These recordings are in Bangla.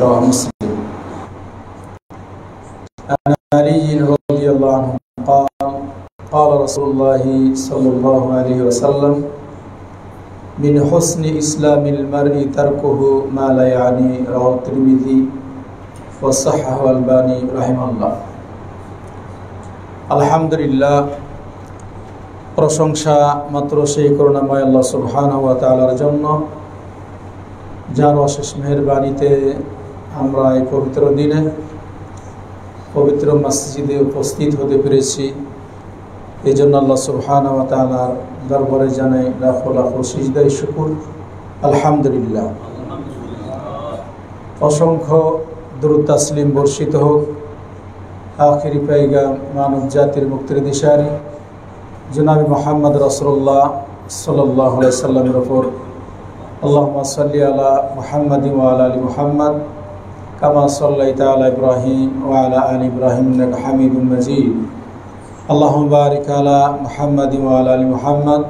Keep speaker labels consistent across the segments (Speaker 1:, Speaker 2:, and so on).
Speaker 1: رواه مسلم عن علي رضي الله عنه قال قال رسول الله صلى الله عليه وسلم من حسن إسلام المرء تركه ما لا يعني رواه الترمذي وصححه الألباني رحمه الله আলহামদুলিল্লাহ প্রশংসা মাত্র সেই করুণাময় আল্লাহ সুবহানাহু ওয়া তাআলার জন্য, যার অশেষ মেহেরবানিতে আমরা এই পবিত্র দিনে পবিত্র মসজিদে উপস্থিত হতে পেরেছি। এই জন্য আল্লাহ সুবহানাহু ওয়া তাআলার দরবারে জানাই লাখো লাখো সিজদায়ে শুকর। আলহামদুলিল্লাহ, অসংখ্য দুরূদ তাসলিম বর্ষিত হোক আখিরি পেগাম মানব জাতির মুক্তির দিশারি জনাবে মুহাম্মদ রাসূলুল্লাহ সাল্লাল্লাহু আলাইহি সাল্লামের উপর। আল্লাহুম্মা সাল্লি আলা মুহাম্মাদিন ওয়া আলা আলি মুহাম্মাদ কামা সাল্লাইতা আলা ইব্রাহিম ওয়া আলা আলি ইব্রাহিম ইন্নাকা হামিদুম মাজিদ। আল্লাহুম্মা বারিক আলা মুহাম্মাদিন ওয়া আলা আলি মুহাম্মাদ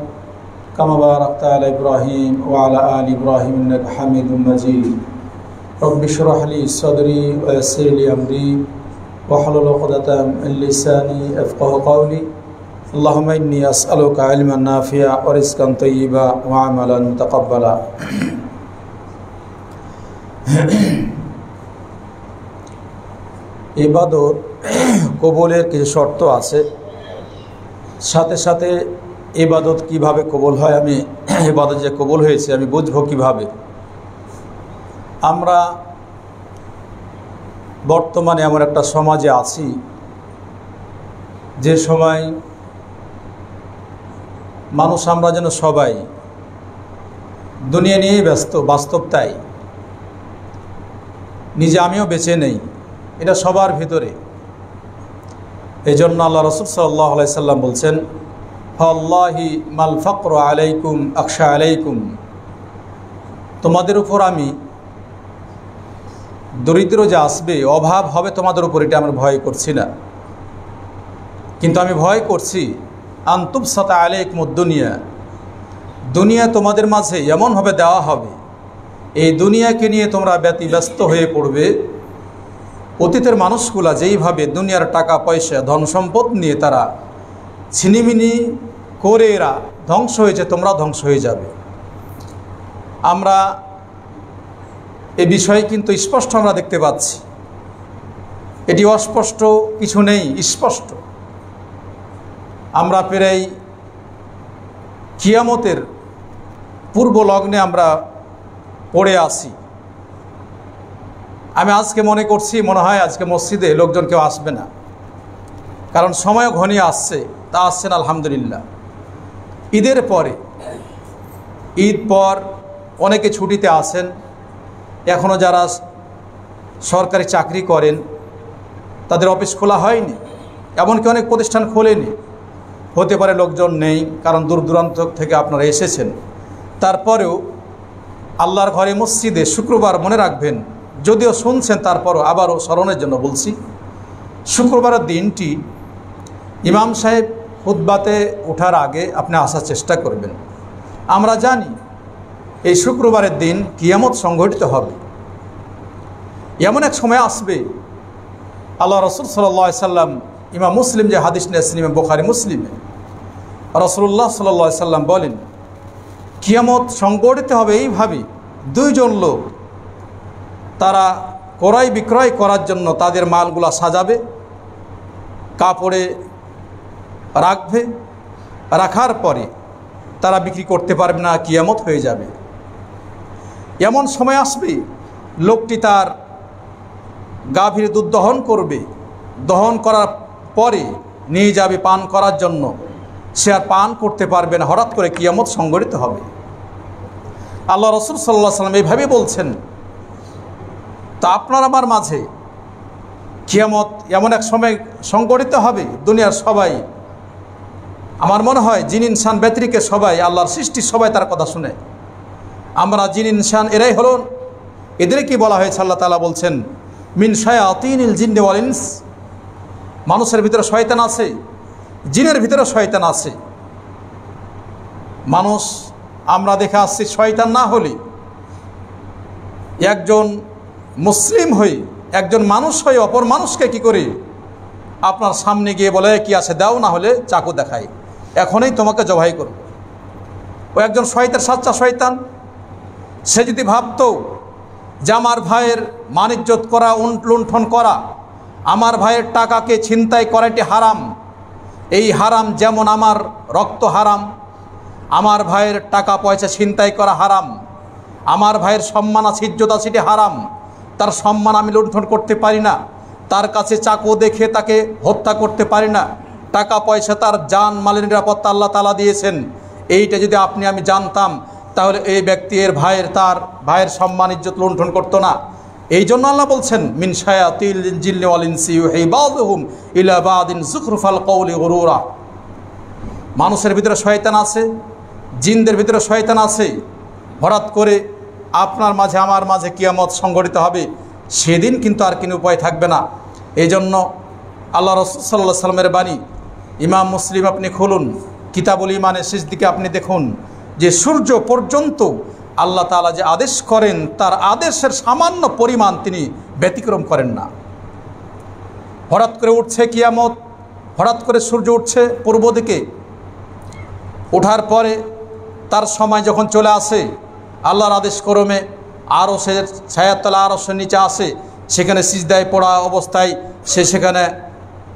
Speaker 1: কামা বারাকতা আলা ইব্রাহিম ওয়া আলা আলি ইব্রাহিম ইন্নাকা হামিদুম মাজিদ। রব্বি ইশরাহ লি সাদরি ওয়া ইয়াসসির লি আমরি واحلل عقدة من لساني يفقهوا قولي اللهم إني أسألك علما نافعا ورزقا طيبا وعملا متقبلا। ইবাদত কবুলের কিছু শর্ত আছে, সাথে সাথে ইবাদত কিভাবে কবুল হয়, আমি ইবাদত যে কবুল হয়েছে আমি বুঝবো কিভাবে। আমরা বর্তমানে এমন একটা সমাজে আছি যে সময় মানুষ আমরা যেন সবাই দুনিয়া নিয়ে ব্যস্ত, বাস্তব তাই, নিজে আমিও বেঁচে নেই, এটা সবার ভিতরে। এই জন্য আল্লাহ রাসূল সাল্লাল্লাহু আলাইহি সাল্লাম বলছেন ফাল্লাহি মাল ফাকরু আলাইকুম আখশা আলাইকুম, তোমাদের উপর আমি দরিদ্র যে আসবে, অভাব হবে তোমাদের উপর, এটা আমরা ভয় করছি না, কিন্তু আমি ভয় করছি আনতুবসাতা আলাইকুমুদ দুনিয়া, দুনিয়া তোমাদের মাঝে এমনভাবে দেওয়া হবে, এই দুনিয়াকে নিয়ে তোমরা ব্যতিব্যস্ত হয়ে পড়বে। অতীতের মানুষগুলা যেইভাবে দুনিয়ার টাকা পয়সা ধন সম্পদ নিয়ে তারা ছিনিমিনি করে এরা ধ্বংস হয়েছে, তোমরা ধ্বংস হয়ে যাবে। আমরা এ বিষয়ে কিন্তু স্পষ্ট আমরা দেখতে পাচ্ছি, এটি অস্পষ্ট কিছু নেই, স্পষ্ট। আমরা প্রায় কিয়ামতের পূর্ব লগ্নে আমরা পড়ে আসি। আমি আজকে মনে করছি মনে হয় আজকে মসজিদে লোকজন কেউ আসবে না, কারণ সময়ও ঘনিয়ে আসছে, তা আসছেন আলহামদুলিল্লাহ। ঈদের পরে, ঈদ পর অনেকে ছুটিতে আসেন, এখনও যারা সরকারি চাকরি করেন তাদের অফিস খোলা হয়নি, এমনকি অনেক প্রতিষ্ঠান খোলেনি, হতে পারে লোকজন নেই, কারণ দূর দূরান্ত থেকে আপনারা এসেছেন। তারপরেও আল্লাহর ঘরে মসজিদে শুক্রবার মনে রাখবেন, যদিও শুনছেন তারপরও আবারও স্মরণের জন্য বলছি, শুক্রবারের দিনটি ইমাম সাহেব খুতবাতে ওঠার আগে আপনি আসার চেষ্টা করবেন। আমরা জানি এই শুক্রবারের দিন কিয়ামত সংঘটিত হবে, এমন এক সময় আসবে। আল্লাহ রাসূল সাল্লাল্লাহু আলাইহি সাল্লাম, ইমাম মুসলিম যে হাদিস নিয়েছেন, ইমাম বুখারী মুসলিমে রাসূলুল্লাহ সাল্লাল্লাহু আলাইহি সাল্লাম বলেন কিয়ামত সংঘটিত হবে এইভাবে, দুইজন লোক তারা ক্রয় বিক্রয় করার জন্য তাদের মালগুলা সাজাবে, কাপড়ে রাখবে, রাখার পরে তারা বিক্রি করতে পারবে না, কিয়ামত হয়ে যাবে। এমন সময় আসবে লোকটি তার গাভীর দুধ দহন করবে, দহন করার পরে নিয়ে যাবে পান করার জন্য, সে আর পান করতে পারবে না, হঠাৎ করে কিয়ামত সংঘটিত হবে। আল্লাহ রাসূল সাল্লাল্লাহু আলাইহি সাল্লাম এইভাবে বলছেন। তা আপনার আমার মাঝে কিয়ামত এমন এক সময় সংঘটিত হবে, দুনিয়ার সবাই, আমার মনে হয় জিন ইনসান ব্যতিরেকে সবাই, আল্লাহর সৃষ্টি সবাই তার কথা শুনে। আমরা জিন ইনসান এরাই হল, এদের কি বলা হয়েছে, আল্লাহ তাআলা বলছেন মিন শায়াতিনিল জিন্নি ওয়াল ইনস, মানুষের ভিতরে শয়তান আছে, জিনের ভিতরে শয়তান আছে। মানুষ আমরা দেখে আসছি শয়তান না হলে একজন মুসলিম হয়ে, একজন মানুষ হয়ে অপর মানুষকে কি করে আপনার সামনে গিয়ে বলে কি আছে দাও, না হলে চাকু দেখাই, এখনই তোমাকে জবাই করব। ও একজন শয়তান, সাচ্চা শয়তান। সে যদি ভাবতো যে আমার ভাইয়ের মানিজ্জত করা, লুণ্ঠন করা, আমার ভাইয়ের টাকাকে ছিনতাই করা এটি হারাম, এই হারাম যেমন আমার রক্ত হারাম, আমার ভাইয়ের টাকা পয়সা ছিনতাই করা হারাম, আমার ভাইয়ের সম্মান আছে, ইজ্জত আছে, এটি হারাম, তার সম্মান আমি লুণ্ঠন করতে পারি না, তার কাছে চাকু দেখে তাকে হত্যা করতে পারি না, টাকা পয়সা তার জান মালের নিরাপত্তা আল্লাহ তাআলা দিয়েছেন, এইটা যদি আপনি আমি জানতাম তাহলে এই ব্যক্তি তার ভাইয়ের সম্মান ইজ্জত লুণ্ঠন করতো না। এই জন্য আল্লাহ বলছেন মিন শায়াতিল জিন্নি ওয়াল ইনসি ইউহি বাযুহুম ইলা বাদিন যুখরুফাল কওলি গুরুরা। মানুষের ভিতরে শয়তান আছে, জিনদের ভিতরে শয়তান আছে। হঠাৎ করে আপনার মাঝে আমার মাঝে কিয়ামত সংঘটিত হবে, সেদিন কিন্তু আর কোনো উপায় থাকবে না। এই জন্য আল্লাহ রাসূল সাল্লাল্লাহু আলাইহি সাল্লামের বাণী, ইমাম মুসলিম আপনি খুলুন, কিতাবুল ঈমানের শেষ দিকে আপনি দেখুন যে সূর্য পর্যন্ত আল্লাহ তাআলা যে আদেশ করেন তার আদেশের সামান্য পরিমাণ তিনি ব্যতিক্রম করেন না। হঠাৎ করে উঠছে কিয়ামত, হঠাৎ করে সূর্য উঠছে পূর্ব দিকে, ওঠার পরে তার সময় যখন চলে আসে আল্লাহর আদেশ ক্রমে আরশের ছায়ার তলা, আরশের নিচে আসে, সেখানে সিজদায় পড়া অবস্থায় সে সেখানে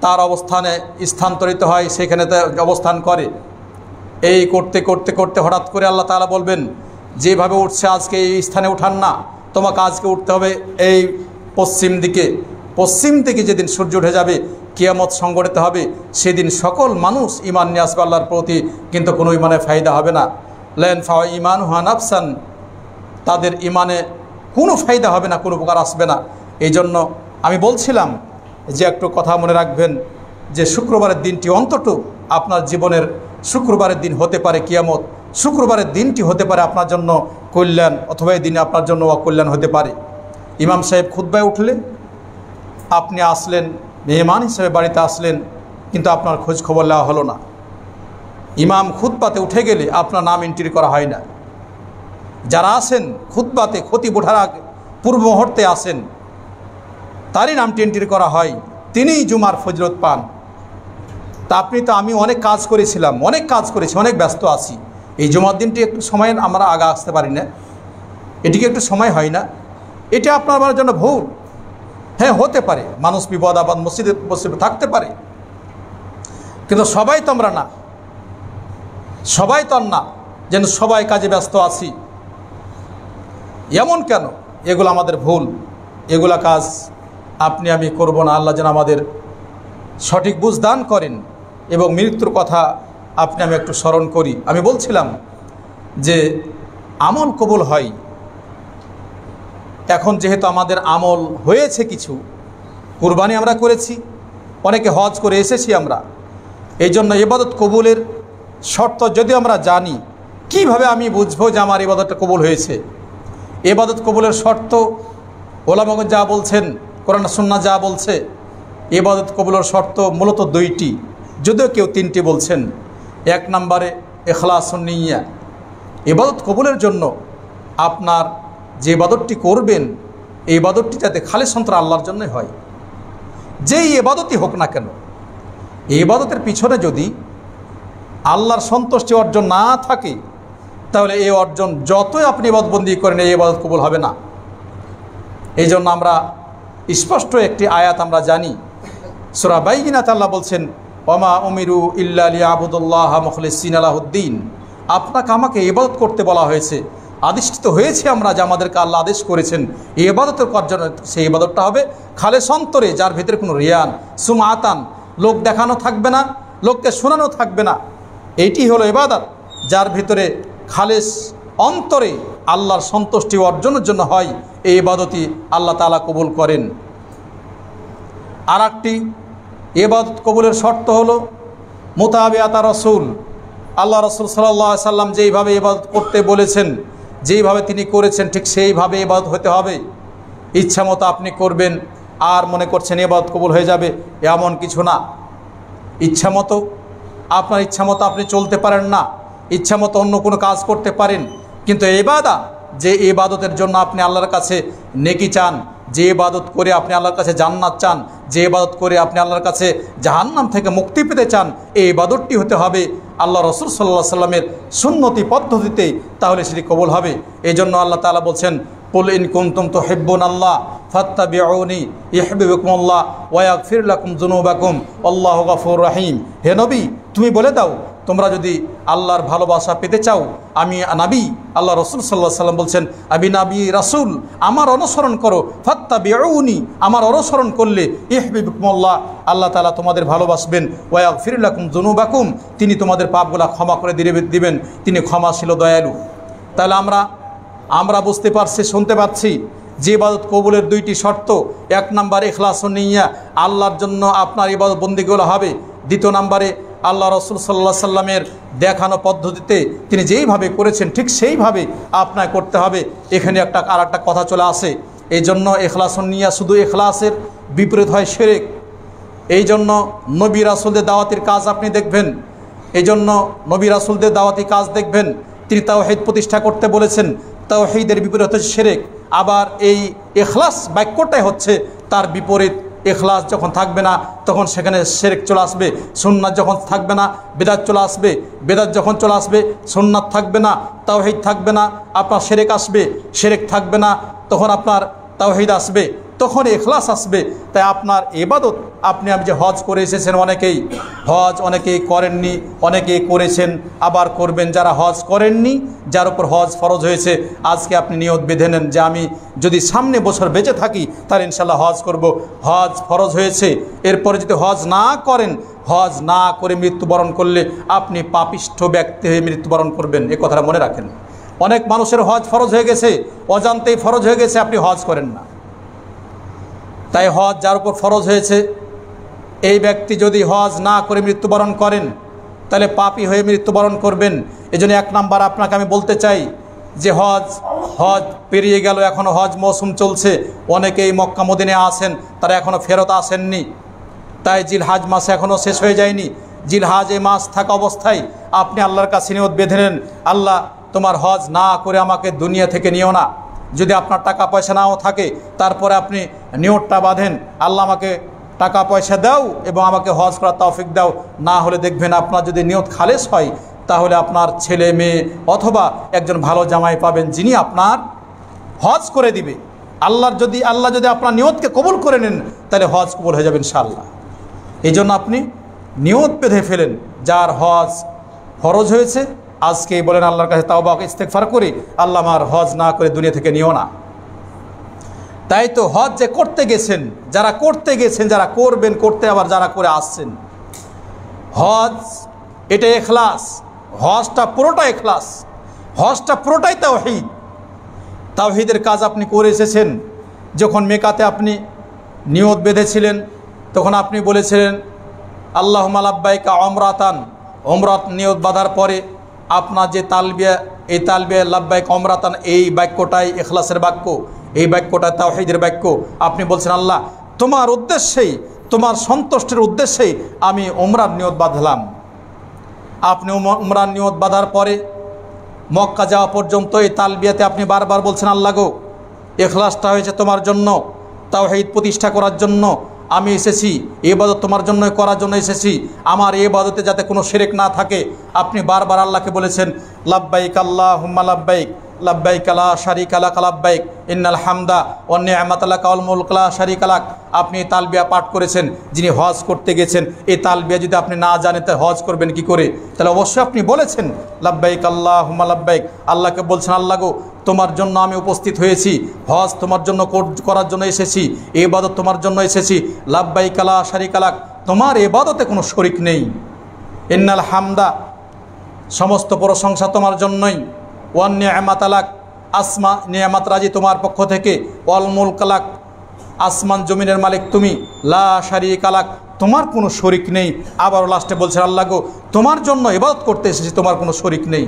Speaker 1: তার অবস্থানে স্থানান্তরিত হয়, সেখানে অবস্থান করে। এই করতে করতে করতে হঠাৎ করে আল্লাহ তাআলা বলবেন যেভাবে উঠছে আজকে এই স্থানে উঠান না, তোমাকে আজকে উঠতে হবে এই পশ্চিম দিকে। পশ্চিম দিকে যেদিন সূর্য উঠে যাবে, কিয়ামত সংঘটিত হবে, সেদিন সকল মানুষ ঈমান নিয়ে আসবে আল্লাহর প্রতি, কিন্তু কোনো ঈমানে ফায়দা হবে না। লা ইয়ানফাউ ঈমানুহা নাফসান, তাদের ঈমানে কোনো ফায়দা হবে না, কোনো উপকার আসবে না। এই জন্য আমি বলছিলাম যে একটু কথা মনে রাখবেন যে শুক্রবারের দিনটি অন্তত আপনার জীবনের শুক্রবারের দিন হতে পারে কিয়ামত, শুক্রবারের দিনটি হতে পারে আপনার জন্য কল্যাণ, অথবা এই দিনে আপনার জন্য অকল্যাণ হতে পারে। ইমাম সাহেব খুতবায় উঠলে আপনি আসলেন, মেহমান হিসেবে বাড়িতে আসলেন, কিন্তু আপনার খোঁজ খবর নেওয়া হলো না। ইমাম খুতবাতে উঠে গেলে আপনার নাম এন্ট্রি করা হয় না। যারা আসেন খুতবাতে, খতিব ওঠার আগে পূর্ব মুহূর্তে আসেন, তারই নামটি এন্ট্রি করা হয়, তিনিই জুমার ফজিলত পান। তা আপনি তো, আমি অনেক কাজ করেছিলাম, অনেক কাজ করেছি, অনেক ব্যস্ত আছি, এই জুমার দিনটি একটু সময় আমরা আগে আসতে পারি না, এটিকে একটু সময় হয় না, এটা আপনার জন্য ভুল। হ্যাঁ, হতে পারে, মানুষ বিপদ আপদ মসজিদে থাকতে পারে, কিন্তু সবাই তো আমরা না, সবাই তো না যেন সবাই কাজে ব্যস্ত আছি, এমন কেন? এগুলো আমাদের ভুল, এগুলা কাজ আপনি আমি করব না। আল্লাহ যেন আমাদের সঠিক বুঝ দান করেন। এবং মৃত্যুর কথা আপনি আমি একটু স্মরণ করি। আমি বলছিলাম যে আমল কবুল হয়, এখন যেহেতু আমাদের আমল হয়েছে, কিছু কুরবানি আমরা করেছি, অনেকে হজ করে এসেছি আমরা, এই জন্য ইবাদত কবুলের শর্ত যদি আমরা জানি, কিভাবে আমি বুঝবো যে আমার ইবাদতটা কবুল হয়েছে? ইবাদত কবুলের শর্ত ওলামাগণ যা বলছেন, কোরআন সুন্নাহ যা বলছে, ইবাদত কবুলের শর্ত মূলত দুইটি, যদিও কেউ তিনটি বলছেন। এক নম্বরে ইখলাসুন নিয়্যা, ইবাদত কবুলের জন্য আপনার যে ইবাদতটি করবেন, এই ইবাদতটি যাতে খালিস অন্তরে আল্লাহর জন্যই হয়, যেই ইবাদতই হোক না কেন। এই ইবাদতের পিছনে যদি আল্লাহর সন্তুষ্টি অর্জন না থাকে, তাহলে এই অর্জন যতই আপনি ইবাদতবন্দি করেন, এই ইবাদত কবুল হবে না। এই জন্য আমরা স্পষ্ট একটি আয়াত আমরা জানি, সূরা বাইয়িনাতে আল্লাহ বলছেন ওয়ামা উমিরু ইল্লা লিয়াবুদুল্লাহ মুখলিসিনা লাহুদ্দিন, আপনাকে আমাকে ইবাদত করতে বলা হয়েছে, আদিষ্ঠিত হয়েছে আমরা যে আমাদেরকে আল্লাহ আদেশ করেছেন এই ইবাদতের জন্য। সেই ইবাদতটা হবে খালেস অন্তরে, যার ভিতরে কোনো রিয়ান সুমাতান, লোক দেখানো থাকবে না, লোককে শোনানো থাকবে না। এইটি হলো ইবাদত, যার ভিতরে খালেস অন্তরে আল্লাহর সন্তুষ্টি অর্জনের জন্য হয়, এই ইবাদতই আল্লাহ তাআলা কবুল করেন। আর একটি ইবাদত কবুলের শর্ত হলো মুতাবিআতা রাসূল, আল্লাহ রাসূল সাল্লাল্লাহু আলাইহি সাল্লাম যেইভাবে ইবাদত করতে বলেছেন, যেইভাবে তিনি করেছেন, ঠিক সেইভাবে ইবাদত হতে হবে। ইচ্ছা মতো আপনি করবেন আর মনে করছেন ইবাদত কবুল হয়ে যাবে, এমন কিছু না। ইচ্ছা মতো, আপনার ইচ্ছা মতো আপনি চলতে পারেন না, ইচ্ছা মতো অন্য কোনো কাজ করতে পারেন, কিন্তু ইবাদত, যে ইবাদতের জন্য আপনি আল্লাহর কাছে নেকি চান, যে ইবাদত করে আপনি আল্লাহর কাছে জান্নাত চান, যে ইবাদত করে আপনি আল্লাহর কাছে জাহান্নাম থেকে মুক্তি পেতে চান, এই ইবাদতটি হতে হবে আল্লাহ রসুল সাল্লাল্লাহু আলাইহি ওয়াসাল্লামের সুন্নতি পদ্ধতিতে, তাহলে সেটি কবুল হবে। এই জন্য আল্লাহ তাআলা বলছেন, কুল ইন কুনতুম তুহিব্বুনাল্লাহ ফাত্তাবিউনি ইউহিব্বুকুমুল্লাহ ওয়া ইয়াগফির লাকুম যুনুবাকুম আল্লাহু গফুরুর রহিম। হে নবী, তুমি বলে দাও, তোমরা যদি আল্লাহর ভালোবাসা পেতে চাও, আমি নবী আল্লাহ রসুল সাল্লাল্লাহু আলাইহি ওয়াসাল্লাম বলছেন, আমি নবী রাসূল, আমার অনুসরণ করো, ফাত্তাবিউনি, আমার অনুসরণ করলে ইউহিব্বুকুমুল্লাহ, আল্লাহ তাআলা তোমাদের ভালোবাসবেন, ওয়া ইয়াগফির লাকুম যুনুবাকুম, তিনি তোমাদের পাপগুলা ক্ষমা করে দিবেন, তিনি ক্ষমাশীল দয়ালু। তাহলে আমরা বুঝতে পারছি, শুনতে পাচ্ছি যে ইবাদত কবুলের দুইটি শর্ত, এক নম্বরে ইখলাস ও নিয়্যা, আল্লাহর জন্য আপনার ইবাদত বন্দেগীগুলো হবে। দ্বিতীয় নম্বরে আল্লাহ রসুল সাল্লাল্লাহু আলাইহি সাল্লামের দেখানো পদ্ধতিতে তিনি যেইভাবে করেছেন ঠিক সেইভাবে আপনাকে করতে হবে। এখানে আর একটা কথা চলে আসে, এই জন্য ইখলাস ও নিয়্যা, শুধু ইখলাসের বিপরীত হয় শিরক। এই জন্য নবী রাসূলদের দাওয়াতির কাজ আপনি দেখবেন, এই জন্য নবী রাসূলদের দাওয়াতি কাজ দেখবেন, তিনি তাওহীদ প্রতিষ্ঠা করতে বলেছেন, তাওহীদের বিপরীত হচ্ছে শিরক। আবার এই ইখলাস বাক্যটাই হচ্ছে তার বিপরীত। ইখলাস যখন থাকবে না তখন সেখানে শিরক চলে আসবে, সুন্নাত যখন থাকবে না বিদআত চলে আসবে, বিদআত যখন চলে আসবে সুন্নাত থাকবে না, তাওহীদ থাকবে না, আপনার শিরক আসবে, শিরক থাকবে না তখন আপনার তাওহীদ আসবে, তখন ইখলাস আসবে। তাই আপনার ইবাদত, আপনি যে হজ করে এসেছেন, অনেকেই করেননি, অনেকেই করেছেন, আবার করবেন। যারা হজ করেননি, যার উপর হজ ফরজ হয়েছে, আজকে আপনি নিয়ত বেঁধে নেন যে আমি যদি সামনে বছর বেঁচে থাকি তাহলে ইনশাল্লাহ হজ করব। হজ ফরজ হয়েছে, এরপরে যদি হজ না করেন, হজ না করে মৃত্যুবরণ করলে আপনি পাপিষ্ঠ ব্যক্তি হয়ে মৃত্যুবরণ করবেন, এ কথাটা মনে রাখেন। অনেক মানুষের হজ ফরজ হয়ে গেছে, অজান্তেই ফরজ হয়ে গেছে, আপনি হজ করেন না। তাই হজ যার উপর ফরজ হয়েছে, এই ব্যক্তি যদি হজ না করে মৃত্যুবরণ করেন তাহলে পাপী হয়ে মৃত্যুবরণ করবেন। এজন্য এক নাম্বার আপনাকে আমি বলতে চাই যে হজ পেরিয়ে গেল, এখনও হজ মৌসুম চলছে, অনেকেই মক্কা মদিনায় আছেন, তারা এখনও ফেরত আসেননি। তাই জিলহাজ মাস এখনও শেষ হয়ে যায়নি। জিলহাজ এই মাস থাকা অবস্থায় আপনি আল্লাহর কাছে নিয়ত বেঁধে নেন, আল্লাহ তোমার হজ না করে আমাকে দুনিয়া থেকে নিও না। যদি আপনার টাকা পয়সা নাও থাকে, তারপরে আপনি নিয়তটা বাঁধেন, আল্লাহ আমাকে টাকা পয়সা দাও এবং আমাকে হজ করার তৌফিক দাও। না হলে দেখবেন আপনার যদি নিয়ত খালেস হয়, তাহলে আপনার ছেলে মেয়ে অথবা একজন ভালো জামাই পাবেন, যিনি আপনার হজ করে দিবে। আল্লাহ যদি আপনার নিয়তকে কবুল করে নেন, তাহলে হজ কবুল হয়ে যাবে ইনশাআল্লাহ। এই জন্য আপনি নিয়ত বেঁধে ফেলেন, যার হজ ফরজ হয়েছে আজকেই বলেন আল্লাহর কাছে তাওবা ইস্তেগফার করি, আল্লাহ আমার হজ না করে দুনিয়া থেকে নিও না। তাই তো হজ যে করতে গেছেন, যারা করবেন, করতে আবার যারা করে আসছেন, হজ এটা ইখলাস, হজটা পুরোটাই ইখলাস, হজটা পুরোটাই তাওহীদের কাজ আপনি করে এসেছেন। যখন মেকাতে আপনি নিয়ত বেঁধেছিলেন, তখন আপনি বলেছিলেন আল্লাহুম্মা লাব্বাইকা উমরাতান, উমরাত নিয়ত বাঁধার পরে আপনার যে তালবিয়া, এই তালবিয়া লাব্বাইক উমরাতান, এই বাক্যটাই ইখলাসের বাক্য, এই বাক্যটা তাওহীদের বাক্য। আপনি বলছেন আল্লাহ তোমার উদ্দেশ্যেই, তোমার সন্তুষ্টির উদ্দেশ্যেই আমি উমরার নিয়ত বাঁধলাম। আপনি উমরার নিয়ত বাঁধার পরে মক্কা যাওয়া পর্যন্ত এই তালবিয়াতে আপনি বারবার বলছেন আল্লাহ গো, ইখলাসটা হয়েছে তোমার জন্য, তাওহীদ প্রতিষ্ঠা করার জন্য আমি এসেছি, ইবাদত তোমার জন্য করার জন্য এসেছি, আমার ইবাদতে যাতে কোনো শিরক না থাকে। আপনি বারবার আল্লাহকে বলেছেন লাব্বাইক আল্লাহুম্মা লাব্বাইক, লাব্বাইক লা শারীকা লাক লাব্বাইক, ইন্নাল হামদা ওয়ান নি'মাতা লাকা ওয়াল মুলক লা শারীকা লাক। আপনি তালবিয়া পাঠ করেছেন, যিনি হজ করতে গেছেন, এই তালবিয়া যদি আপনি না জানেন তাহলে হজ করবেন কি করে? তাহলে অবশ্যই আপনি বলেছেন লাব্বাইক আল্লাহুম্মা লাব্বাইক, আল্লাহকে বলছেন আল্লাহ গো তোমার জন্য আমি উপস্থিত হয়েছি, হজ তোমার জন্য করার জন্য এসেছি, ইবাদত তোমার জন্য এসেছি। লাব্বাইক লা শারীকা লাক, তোমার ইবাদতে কোনো শরীক নেই। ইন্নাল হামদা, সমস্ত প্রশংসা তোমার জন্যই। ওয়ান নি'মাতা লাক, আসমা নিয়ামত রাজি তোমার পক্ষ থেকে। ওয়াল মুলক লাক, আসমান জমিনের মালিক তুমি। লা শারীকা লাক, তোমার কোনো শরীক নেই। আবারও লাস্টে বলছেন আল্লাহ গো তোমার জন্য ইবাদত করতে এসেছি, তোমার কোনো শরীক নেই।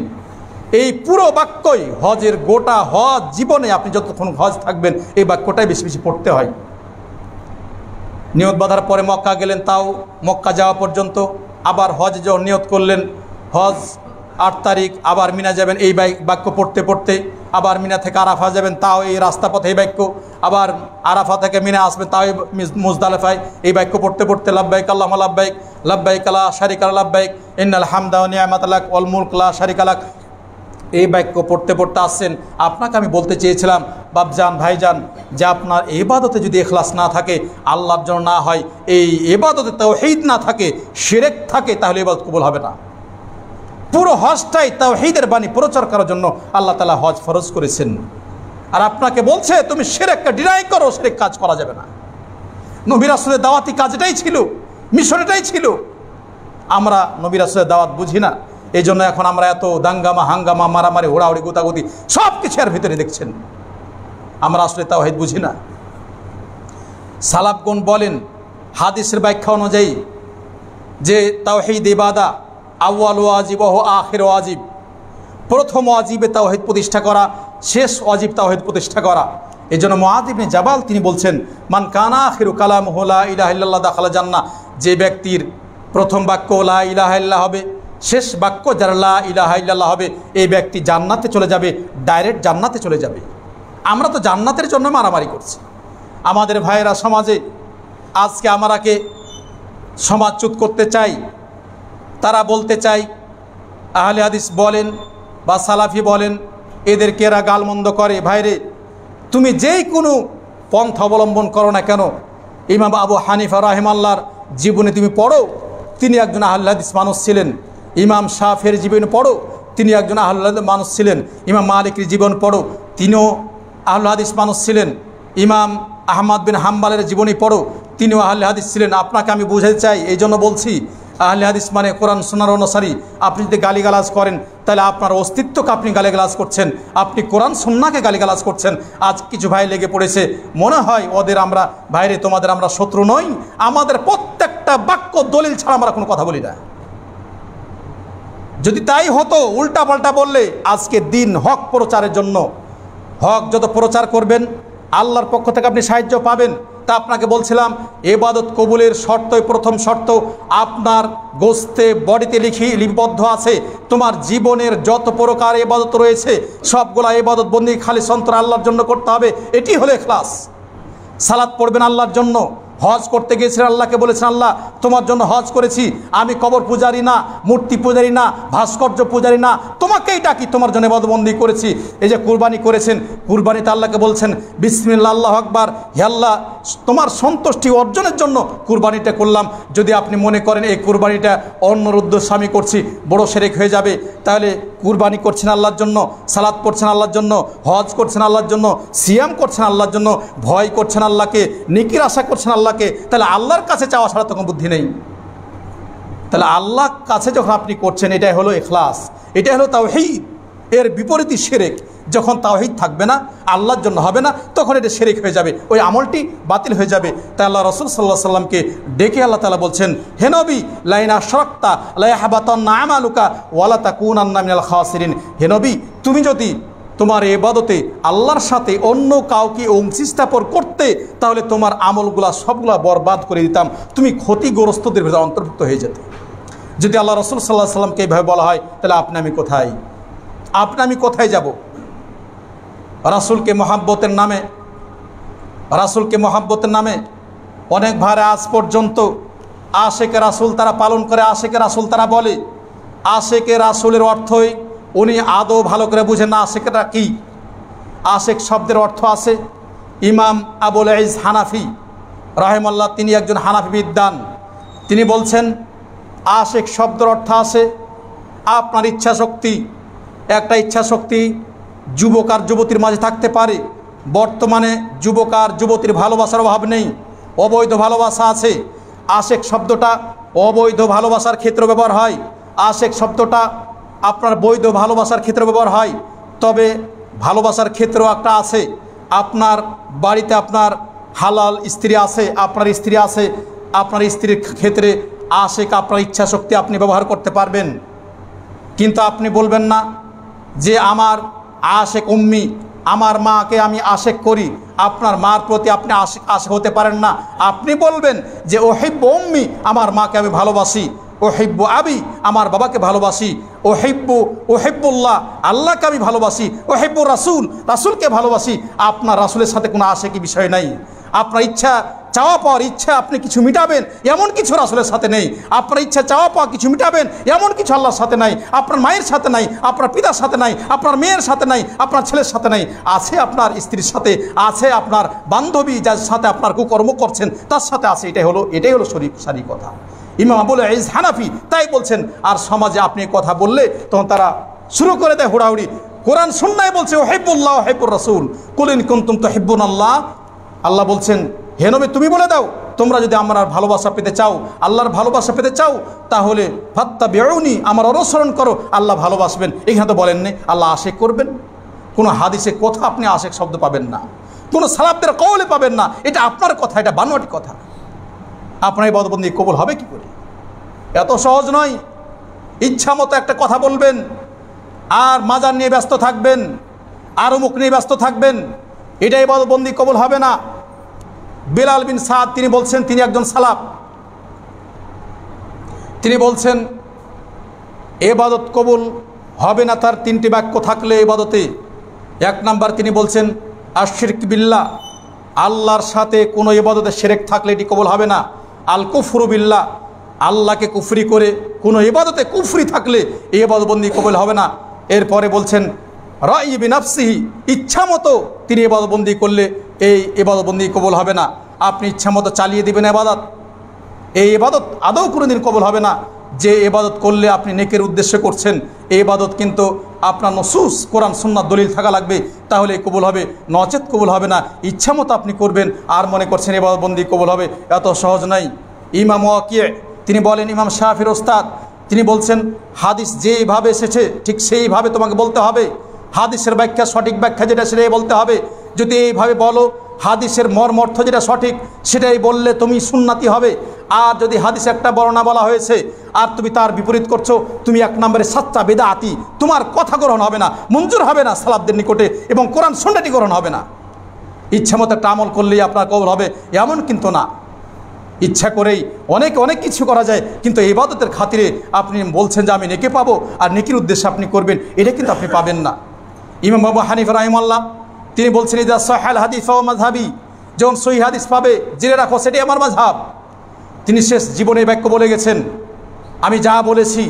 Speaker 1: এই পুরো বাক্যই হজের, গোটা হজ জীবনে আপনি যতক্ষণ হজ থাকবেন এই বাক্যটাই বেশি বেশি পড়তে হয়। নিয়ত বাঁধার পরে মক্কা গেলেন, তাও মক্কা যাওয়া পর্যন্ত, আবার হজ যখন নিয়ত করলেন, হজ 8 তারিখ আবার মিনা যাবেন এই বাক্য পড়তে পড়তে, আবার মিনা থেকে আরাফা যাবেন তাও এই রাস্তা পথে এই বাক্য, আবার আরাফা থেকে মিনা আসবেন তাও মুজদালিফায় এই বাক্য পড়তে পড়তে লাব্বাইক আল্লাহুম্মা লাব্বাইক লাব্বাইক লা শারিকা লাক লাব্বাইক ইন্নাল হামদা ওয়া নি'মাতা লাক ওয়াল মুলক লা শারিকা লাক এই বাক্য পড়তে পড়তে আসছেন। আপনাকে আমি বলতে চেয়েছিলাম বাপজান ভাইজান, যে আপনার ইবাদতে যদি ইখলাস না থাকে, আল্লাহর জন্য না হয়, এই ইবাদতে তাওহীদ না থাকে, শিরক থাকে, তাহলে ইবাদত কবুল হবে না। পুরো হজটাই তাওহীদের বাণী প্রচার করার জন্য আল্লাহ তাআলা হজ ফরজ করেছেন। আর আপনাকে বলছে তুমি শিরককে ডিনাই করো, শিরক কাজ করা যাবে না। নবী রাসূলের দাওয়াতি কাজ এটাই ছিল, মিশন এটাই ছিল। আমরা নবী রাসূলের দাওয়াত বুঝি না, এই জন্য এখন আমরা এত দাঙ্গামা হাঙ্গামা মারামারি হোড়াহুড়ি গোতাগুতি সব কিছু এর ভিতরে দেখছেন। আমরা আসলে তাওহীদ বুঝি না। সালাফগণ বলেন হাদিসের ব্যাখ্যা অনুযায়ী যে তাওহীদ ইবাদা আউয়াল ওয়াজিব ওয়া আখির ওয়াজিব, প্রথম ওয়াজিবে তাওহীদ প্রতিষ্ঠা করা, শেষ ওয়াজিব তাওহীদ প্রতিষ্ঠা করা। এই জন্য মুআয ইবনে জাবাল তিনি বলছেন মান কানা আখিরু কালামুহু লা ইলাহা ইল্লাল্লাহ দাখালা জান্নাহ, যে ব্যক্তির প্রথম বাক্য লা ইলাহা ইল্লাল্লাহ হবে, শেষ বাক্য যার লা ইলাহা ইল্লাল্লাহ হবে, এই ব্যক্তি জান্নাতে চলে যাবে, ডাইরেক্ট জান্নাতে চলে যাবে। আমরা তো জান্নাতের জন্য মারামারি করছি। আমাদের ভাইয়েরা সমাজে আজকে আমারাকে সমাজচ্যুত করতে চাই। তারা বলতে চাই আহলে হাদিস বলেন বা সালাফি বলেন, এদেরকে এরা গালমন্দ করে। ভাইরে, তুমি যেই কোনো পন্থা অবলম্বন করো না কেন, ইমাম আবু হানিফা রাহিমাহুল্লাহর জীবনে তুমি পড়ো, তিনি একজন আহলে হাদিস মানুষ ছিলেন। ইমাম শাফিঈর জীবন পড়ো, তিনি একজন আহলে হাদিস মানুষ ছিলেন। ইমাম মালিকের জীবন পড়ো, তিনিও আহলে হাদিস মানুষ ছিলেন। ইমাম আহমদ বিন হাম্বলের জীবনী পড়ো, তিনিও আহলে হাদিস ছিলেন। আপনাকে আমি বুঝাতে চাই, এই জন্য বলছি আহলে হাদিস মানে কোরআন সুন্নাহর অনুসারী। আপনি যদি গালিগালাজ করেন তাহলে আপনার অস্তিত্বকে আপনি গালিগালাজ করছেন, আপনি কোরআন সুন্নাহকে গালিগালাজ করছেন। আজ কিছু ভাই লেগে পড়েছে, মনে হয় ওদের আমরা ভাইরে তোমাদের আমরা শত্রু নই, আমাদের প্রত্যেকটা বাক্য দলিল ছাড়া আমরা কোনো কথা বলি না। যদি তাই হতো, উল্টা পাল্টা বললে আজকে দিন হক প্রচারের জন্য, হক যত প্রচার করবেন আল্লাহর পক্ষ থেকে আপনি সাহায্য পাবেন। তা আপনাকে বলছিলাম ইবাদত কবুলের শর্তই প্রথম শর্ত আপনার গোস্তে বডিতে লিপিবদ্ধ আছে। তোমার জীবনের যত প্রকার ইবাদত রয়েছে সবগুলা ইবাদত বন্দি খালি অন্তরে আল্লাহর জন্য করতে হবে। এটি হলো ইখলাস। সালাত পড়বেন আল্লাহর জন্য, হজ করতে গিয়েছিলেন আল্লাহকে বলেছেন আল্লাহ তোমার জন্য হজ করেছি, আমি কবর পূজারি না, মূর্তি পূজারি না, ভাস্কর্য পূজারি না, তোমাকেই ডাকি, তোমার জন্য ইবাদতবন্দি করেছি। এই যে কুরবানি করেছেন, কুরবানিতে আল্লাহকে বলছেন বিসমিল্লাহ আল্লাহু আকবার, হে আল্লাহ তোমার সন্তুষ্টি অর্জনের জন্য কুরবানিটা করলাম। যদি আপনি মনে করেন এই কুরবানিটা অন্যর উদ্দেশ্যে আমি করছি, বড় শিরক হয়ে যাবে, তাহলে কুরবানি করছেন আল্লাহর জন্য, সালাত পড়ছেন আল্লাহর জন্য, হজ করছেন আল্লাহর জন্য, সিয়াম করছেন আল্লাহর জন্য, ভয় করছেন আল্লাহকে, নেকির আশা করছেন আল্লাহকে, তাহলে আল্লাহর কাছে চাওয়া ছাড়া তো কোনো বুদ্ধি নেই। তাহলে আল্লাহর কাছে যখন আপনি করছেন, এটাই হলো ইখলাস, এটাই হলো তাওহীদ। এর বিপরীতই শিরক। যখন তাওহীদ থাকবে না, আল্লাহর জন্য হবে না, তখন এটা শিরক হয়ে যাবে, ওই আমলটি বাতিল হয়ে যাবে। তাই আল্লাহ রাসূল সাল্লাল্লাহু আলাইহি সাল্লামকে ডেকে আল্লাহ তাআলা বলছেন, হে নবী লাইন আশরাকতা লা ইয়াহবাতান্না আমালুকা ওয়া লা তাকুনান্না মিনাল খাসিরিন। হে নবী, তুমি যদি তোমার ইবাদতে আল্লাহর সাথে অন্য কাউকে অংশী স্থাপন করতে, তাহলে তোমার আমলগুলা সবগুলা বরবাদ করে দিতাম, তুমি ক্ষতিগ্রস্তদের ভিতরে অন্তর্ভুক্ত হয়ে যেতে। যদি আল্লাহ রাসূল সাল্লাল্লাহু আলাইহি সাল্লামকে এইভাবে বলা হয়, তাহলে আপনি আমি কোথায় যাব? রাসূলকে মহাব্বতের নামে অনেক ভাইরা আজ পর্যন্ত আশেকে রাসূল তারা পালন করে, আশেকে রাসূল তারা বলে। আশেকে রাসূলের অর্থই উনি আদৌ ভালো করে বুঝেন না আশেকটা কি। আশেক শব্দের অর্থ আছে, ইমাম আবুল ইজ হানাফি রাহিমাহুল্লাহ, তিনি একজন হানাফি বিদ্বান, তিনি বলছেন আশেক শব্দের অর্থ আছে আপনার ইচ্ছা শক্তি। একটা ইচ্ছা শক্তি যুবক আর যুবতীর মাঝে থাকতে পারে। বর্তমানে যুবক আর যুবতীর ভালোবাসার অভাব নেই, অবৈধ ভালোবাসা আছে। আশেক শব্দটা অবৈধ ভালোবাসার ক্ষেত্রে ব্যবহার হয়, আশেক শব্দটা আপনার বৈধ ভালোবাসার ক্ষেত্রে ব্যবহার হয়। তবে ভালোবাসার ক্ষেত্রেও একটা আছে, আপনার বাড়িতে আপনার হালাল স্ত্রী আছে, আপনার স্ত্রী আছে, আপনার স্ত্রীর ক্ষেত্রে আশেক আপনার ইচ্ছা শক্তি আপনি ব্যবহার করতে পারবেন। কিন্তু আপনি বলবেন না যে আমার আশেক উম্মি, আমার মাকে আমি আশেক করি। আপনার মার প্রতি আপনি আশেক হতে পারেন না। আপনি বলবেন যে ওহিব্বু উম্মি, আমার মাকে আমি ভালোবাসি। ওহিব্বু আবি, আমার বাবাকে ভালোবাসি, ওহিব্বুল্লাহ, আল্লাহকে আমি ভালোবাসি, ওহিব্বু রাসূল, রাসূলকে ভালোবাসি। আপনার রাসূলের সাথে কোনো আশিকি বিষয় নাই। আপনার ইচ্ছা চাওয়া পাওয়ার ইচ্ছা আপনি কিছু মিটাবেন এমন কিছু রাসূলের সাথে নেই। আপনার ইচ্ছা চাওয়া পাওয়া কিছু মিটাবেন এমন কিছু আল্লাহর সাথে নাই, আপনার মায়ের সাথে নাই, আপনার পিতার সাথে নাই, আপনার মেয়ের সাথে নাই, আপনার ছেলের সাথে নাই। আছে আপনার স্ত্রীর সাথে, আছে আপনার বান্ধবী যার সাথে আপনার কুকর্ম করছেন তার সাথে আছে। এটাই হলো সারি কথা। ইমাম আবুল ইজ হানাফি তাই বলছেন। আর সমাজে আপনি কথা বললে তখন তারা শুরু করে দেয় হুড়াহুড়ি। কোরআন সুন্নাহয় বলছে ওহিব্বুল্লাহ ওহিব্বুর রাসূল, কুল ইন কুনতুম তুহিব্বুনাল্লাহ। আল্লাহ বলছেন, হে নবী তুমি বলে দাও, তোমরা যদি আমার ভালোবাসা পেতে চাও, আল্লাহর ভালোবাসা পেতে চাও, তাহলে ফাত্তাবিউনি, আমার অনুসরণ করো, আল্লাহ ভালোবাসবেন। এখানে তো বলেননি আল্লাহ আশিক করবেন। কোনো হাদিসে কথা আপনি আশিক শব্দ পাবেন না, কোনো সালাফদের কওলে পাবেন না। এটা আপনার কথা, এটা বানোয়াটি কথা। আপনার এই ইবাদতবন্দি কবুল হবে কি করে? এত সহজ নয়। ইচ্ছা মতো একটা কথা বলবেন আর মাজার নিয়ে ব্যস্ত থাকবেন আর অমুক নিয়ে ব্যস্ত থাকবেন, এটা ইবাদতবন্দি কবুল হবে না। বিলাল বিন সাদ তিনি বলছেন, তিনি একজন সালাফ, তিনি বলছেন ইবাদত কবুল হবে না তার তিনটি বাক্য থাকলে ইবাদতে। এক নাম্বার তিনি বলছেন আশরিক বিল্লাহ, আল্লাহর সাথে কোনো ইবাদতে শিরক থাকলে এটি কবুল হবে না। আল কুফরু বিল্লাহ, আল্লাহকে কুফরি করে কোনো ইবাদতে কুফরি থাকলে এই ইবাদতবন্দি কবুল হবে না। এরপরে বলছেন রাই বিনাফসিহি, ইচ্ছা মতো তিনি ইবাদতবন্দি করলে এই ইবাদতবন্দি কবুল হবে না। আপনি ইচ্ছা মতো চালিয়ে দিবেন ইবাদত, এই ইবাদত আদৌ কোনোদিন কবুল হবে না। যে ইবাদত করলে আপনি নেকের উদ্দেশ্যে করছেন, এই ইবাদত কিন্তু আপনার নসুস কোরআন সুন্নাহ দলিল থাকা লাগবে, তাহলে কবুল হবে, নচেত কবুল হবে না। ইচ্ছা মতো আপনি করবেন আর মনে করছেন ইবাদতবন্দি কবুল হবে, এত সহজ নাই। ইমাম ওয়াকি' তিনি বলেন, ইমাম শাফির ওস্তাদ তিনি বলছেন হাদিস যেইভাবে এসেছে ঠিক সেইভাবে তোমাকে বলতে হবে। হাদিসের ব্যাখ্যা সঠিক ব্যাখ্যা যেটা সেটাই বলতে হবে। যদি এইভাবে বলো হাদিসের মর্মর্থ যেটা সঠিক সেটাই বললে তুমি সুন্নাতি হবে। আর যদি হাদিস একটা বর্ণনা বলা হয়েছে আর তুমি তার বিপরীত করছো, তুমি এক নম্বরে সাচ্চা বেদাতি, তোমার কথা গ্রহণ হবে না, মঞ্জুর হবে না সালাফদের নিকটে, এবং কোরআন সুন্নাহটি গ্রহণ হবে না। ইচ্ছা মতো একটা আমল করলেই আপনার কবুল হবে এমন কিন্তু না। ইচ্ছা করেই অনেক কিছু করা যায়, কিন্তু ইবাদতের খাতিরে আপনি বলছেন যে আমি নেকি পাবো আর নেকির উদ্দেশ্যে আপনি করবেন, এটা কিন্তু আপনি পাবেন না। ইমাম আবু হানিফা রাহিমাহুল্লাহ তিনি বলছেন ইদা সাহাল হাদিস ফাওয়া মাযহাবি, যখন সহিহ হাদিস পাবে জেনে রাখো সেটাই আমার মাযহাব। তিনি শেষ জীবনে বাক্য বলে গেছেন, আমি যা বলেছি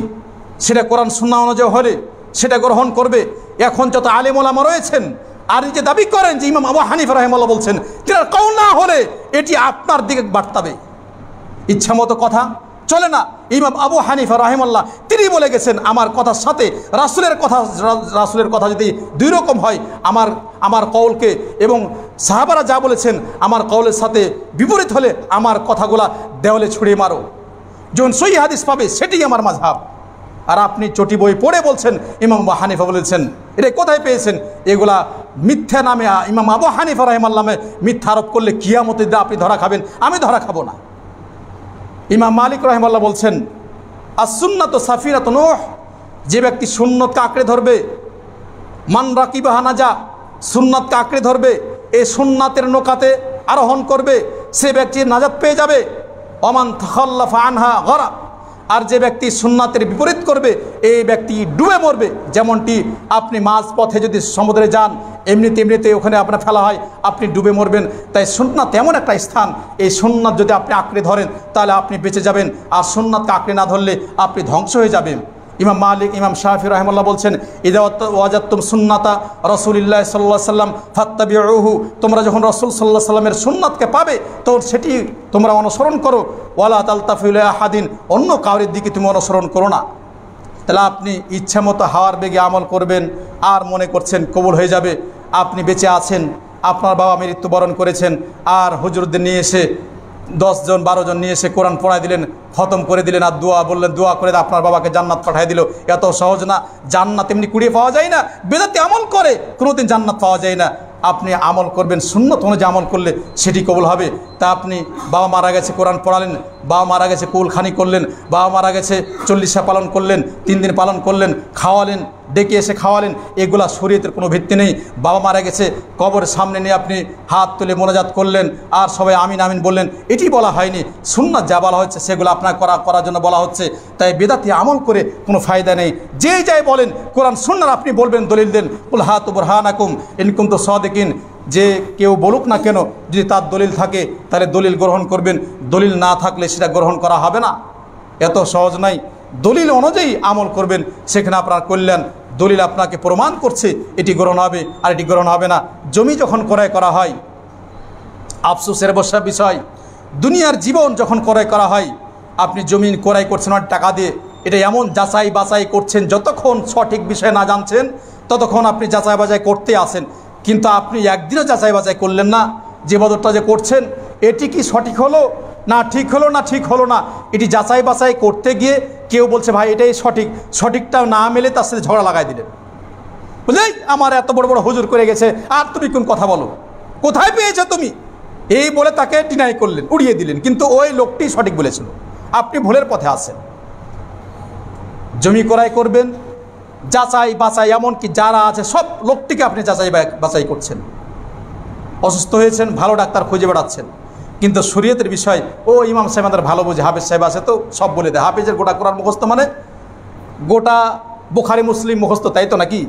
Speaker 1: সেটা কোরআন সুন্নাহ অনুযায়ী হলে সেটা গ্রহণ করবে। এখন যত আলেম ওলামা রয়েছেন আর যে দাবি করেন যে ইমাম আবু হানিফা রাহিমাহুল্লাহ বলছেন, তার কওল না হলে এটি আপনার দিকে বার্তাবে। ইচ্ছা মতো কথা চলে না। ইমাম আবু হানিফা রাহিমাহুল্লাহ তিনি বলে গেছেন, আমার কথার সাথে রাসূলের কথা যদি দুই রকম হয়, আমার কওলকে এবং সাহাবারা যা বলেছেন আমার কওলের সাথে বিপরীত হলে আমার কথাগুলা দেওয়ালে ছুঁড়ে মারো। যখন সহিহ হাদিস পাবে সেটাই আমার মাযহাব। আর আপনি চটি বই পড়ে বলছেন ইমাম আবু হানিফা বলেছেন, এটা কোথায় পেয়েছেন? এগুলা মিথ্যা নামে ইমাম আবু হানিফা রাহিমাহুল্লাহ মিথ্যা আরোপ করলে কিয়ামতের দিন আপনি ধরা খাবেন, আমি ধরা খাবো না। ইমাম মালিক রাহিমাহুল্লাহ বলছেন as-সুন্নাতু সাফিনাতু নূহ, যে ব্যক্তি সুন্নতকে আঁকড়ে ধরবে, মান রাকিবাহা নাজা, সুন্নাতকে আঁকড়ে ধরবে, এই সুন্নাতের নৌকাতে আরোহণ করবে, সে ব্যক্তি নাজাত পেয়ে যাবে। ওমান তাখাল্লাফা আনহা গরাক, আর যে ব্যক্তি সুন্নাতের বিপরীত করবে এই ব্যক্তি ডুবে মরবে। যেমনটি আপনি মাঝ পথে যদি সমুদ্রে যান এমনিতে ওখানে আপনার ফেলা হয়, আপনি ডুবে মরবেন। তাই সুন্নাত এমন একটা স্থান, এই সুন্নাত যদি আপনি আঁকড়ে ধরেন তাহলে আপনি বেঁচে যাবেন, আর সুন্নাতকে আঁকড়ে না ধরলে আপনি ধ্বংস হয়ে যাবেন। ইমাম মালিক, ইমাম শাফি রাহিমাহুল্লাহ বলছেন ইযা ওয়াজাদতুম সুন্নাতা রাসূলিল্লাহ সাল্লাল্লাহু আলাইহি ওয়াসাল্লাম ফাত্তাবিউহু, তোমরা যখন রাসূল সাল্লাল্লাহু আলাইহি ওয়াসাল্লামের সুন্নাতকে পাবে তখন সেটি তোমরা অনুসরণ করো। ওয়ালা তালতাফু ইলা আহাদিন, অন্য কাউরের দিকে তুমি অনুসরণ করো না। তাহলে আপনি ইচ্ছা মতো হাওয়ার বেগে আমল করবেন আর মনে করছেন কবুল হয়ে যাবে। আপনি বেঁচে আছেন, আপনার বাবা মৃত্যুবরণ করেছেন, আর হুজুরদের নিয়ে এসে 10 জন 12 জন নিয়ে এসে কোরআন পড়ায় দিলেন, খতম করে দিলেন, আর দোয়া বললেন, দোয়া করে আপনার বাবাকে জান্নাত পাঠিয়ে দিল। এত সহজ না। জান্নাত এমনি কুড়িয়ে পাওয়া যায় না, বেদাতে আমল করে কোনোদিন জান্নাত পাওয়া যায় না। আপনি আমল করবেন, সুন্নত অনুযায়ী আমল করলে সেটি কবুল হবে। তা আপনি বাবা মারা গেছে কোরআন পড়ালেন, বাবা মারা গেছে কুলখানি করলেন, বাবা মারা গেছে চল্লিশা পালন করলেন, 3 দিন পালন করলেন, খাওয়ালেন, ডেকে এসে খাওয়ালেন, এগুলা শরীয়তের কোনো ভিত্তি নেই। বাবা মারা গেছে কবরের সামনে নিয়ে আপনি হাত তুলে মোনাজাত করলেন আর সবাই আমিন আমিন বললেন, এটি বলা হয়নি। সুন্নাত যা বলা হচ্ছে সেগুলো আপনার করার জন্য বলা হচ্ছে। তাই বেদাতি আমল করে কোনো ফায়দা নেই। যে যাই বলেন কোরআন সুন্নাত আপনি বলবেন, দলিল দেন, কুল হাতু বুরহানাকুম ইন কুনতুম সাদিকিন। যে কেউ বলুক না কেন, যদি তার দলিল থাকে তাহলে দলিল গ্রহণ করবেন, দলিল না থাকলে সেটা গ্রহণ করা হবে না। এত সহজ নাই। দলিল অনুযায়ী আমল করবেন, সেখানে আপনার কল্যাণ। দলিল আপনাকে প্রমাণ করছে এটি গ্রহণ হবে আর এটি গ্রহণ হবে না। জমি যখন ক্রয় করা হয়, আফসোসের বিষয়, দুনিয়ার জীবন যখন ক্রয় করা হয়, আপনি জমি ক্রয় করছেন অনেক টাকা দিয়ে, এটা এমন যাচাই বাছাই করছেন, যতক্ষণ সঠিক বিষয় না জানছেন ততক্ষণ আপনি যাচাই বাছাই করতে আসেন। কিন্তু আপনি একদিনও যাচাই বাছাই করলেন না যে ইবাদতটা যে করছেন এটি কি সঠিক হলো না ঠিক হলো না ঠিক হলো না। এটি যাচাই বাছাই করতে গিয়ে কেউ বলছে ভাই এটাই সঠিক, সঠিকটা না মেলে তার সাথে ঝগড়া লাগাই দিলেন, বুঝলেই আমার এত বড় বড় হুজুর করে গেছে আর তুমি কোন কথা বলো, কোথায় পেয়েছো তুমি, এই বলে তাকে ডিনাই করলেন, উড়িয়ে দিলেন। কিন্তু ওই লোকটি সঠিক বলেছিল, আপনি ভুলের পথে আছেন। জমি ক্রয় করবেন, যাচাই বাছাই, এমনকি যারা আছে সব লোকটিকে আপনি যাচাই বাছাই করছেন। অসুস্থ হয়েছেন, ভালো ডাক্তার খুঁজে বেড়াচ্ছেন, কিন্তু শরীয়তের বিষয় ও ইমাম সাহেব আমাদের ভালো বোঝে, হাফেজ সাহেব আছে তো সব বলে দেয়। হাফেজের গোটা কোরআন মুখস্থ মানে গোটা বুখারী মুসলিম মুখস্থ, তাই তো নাকি?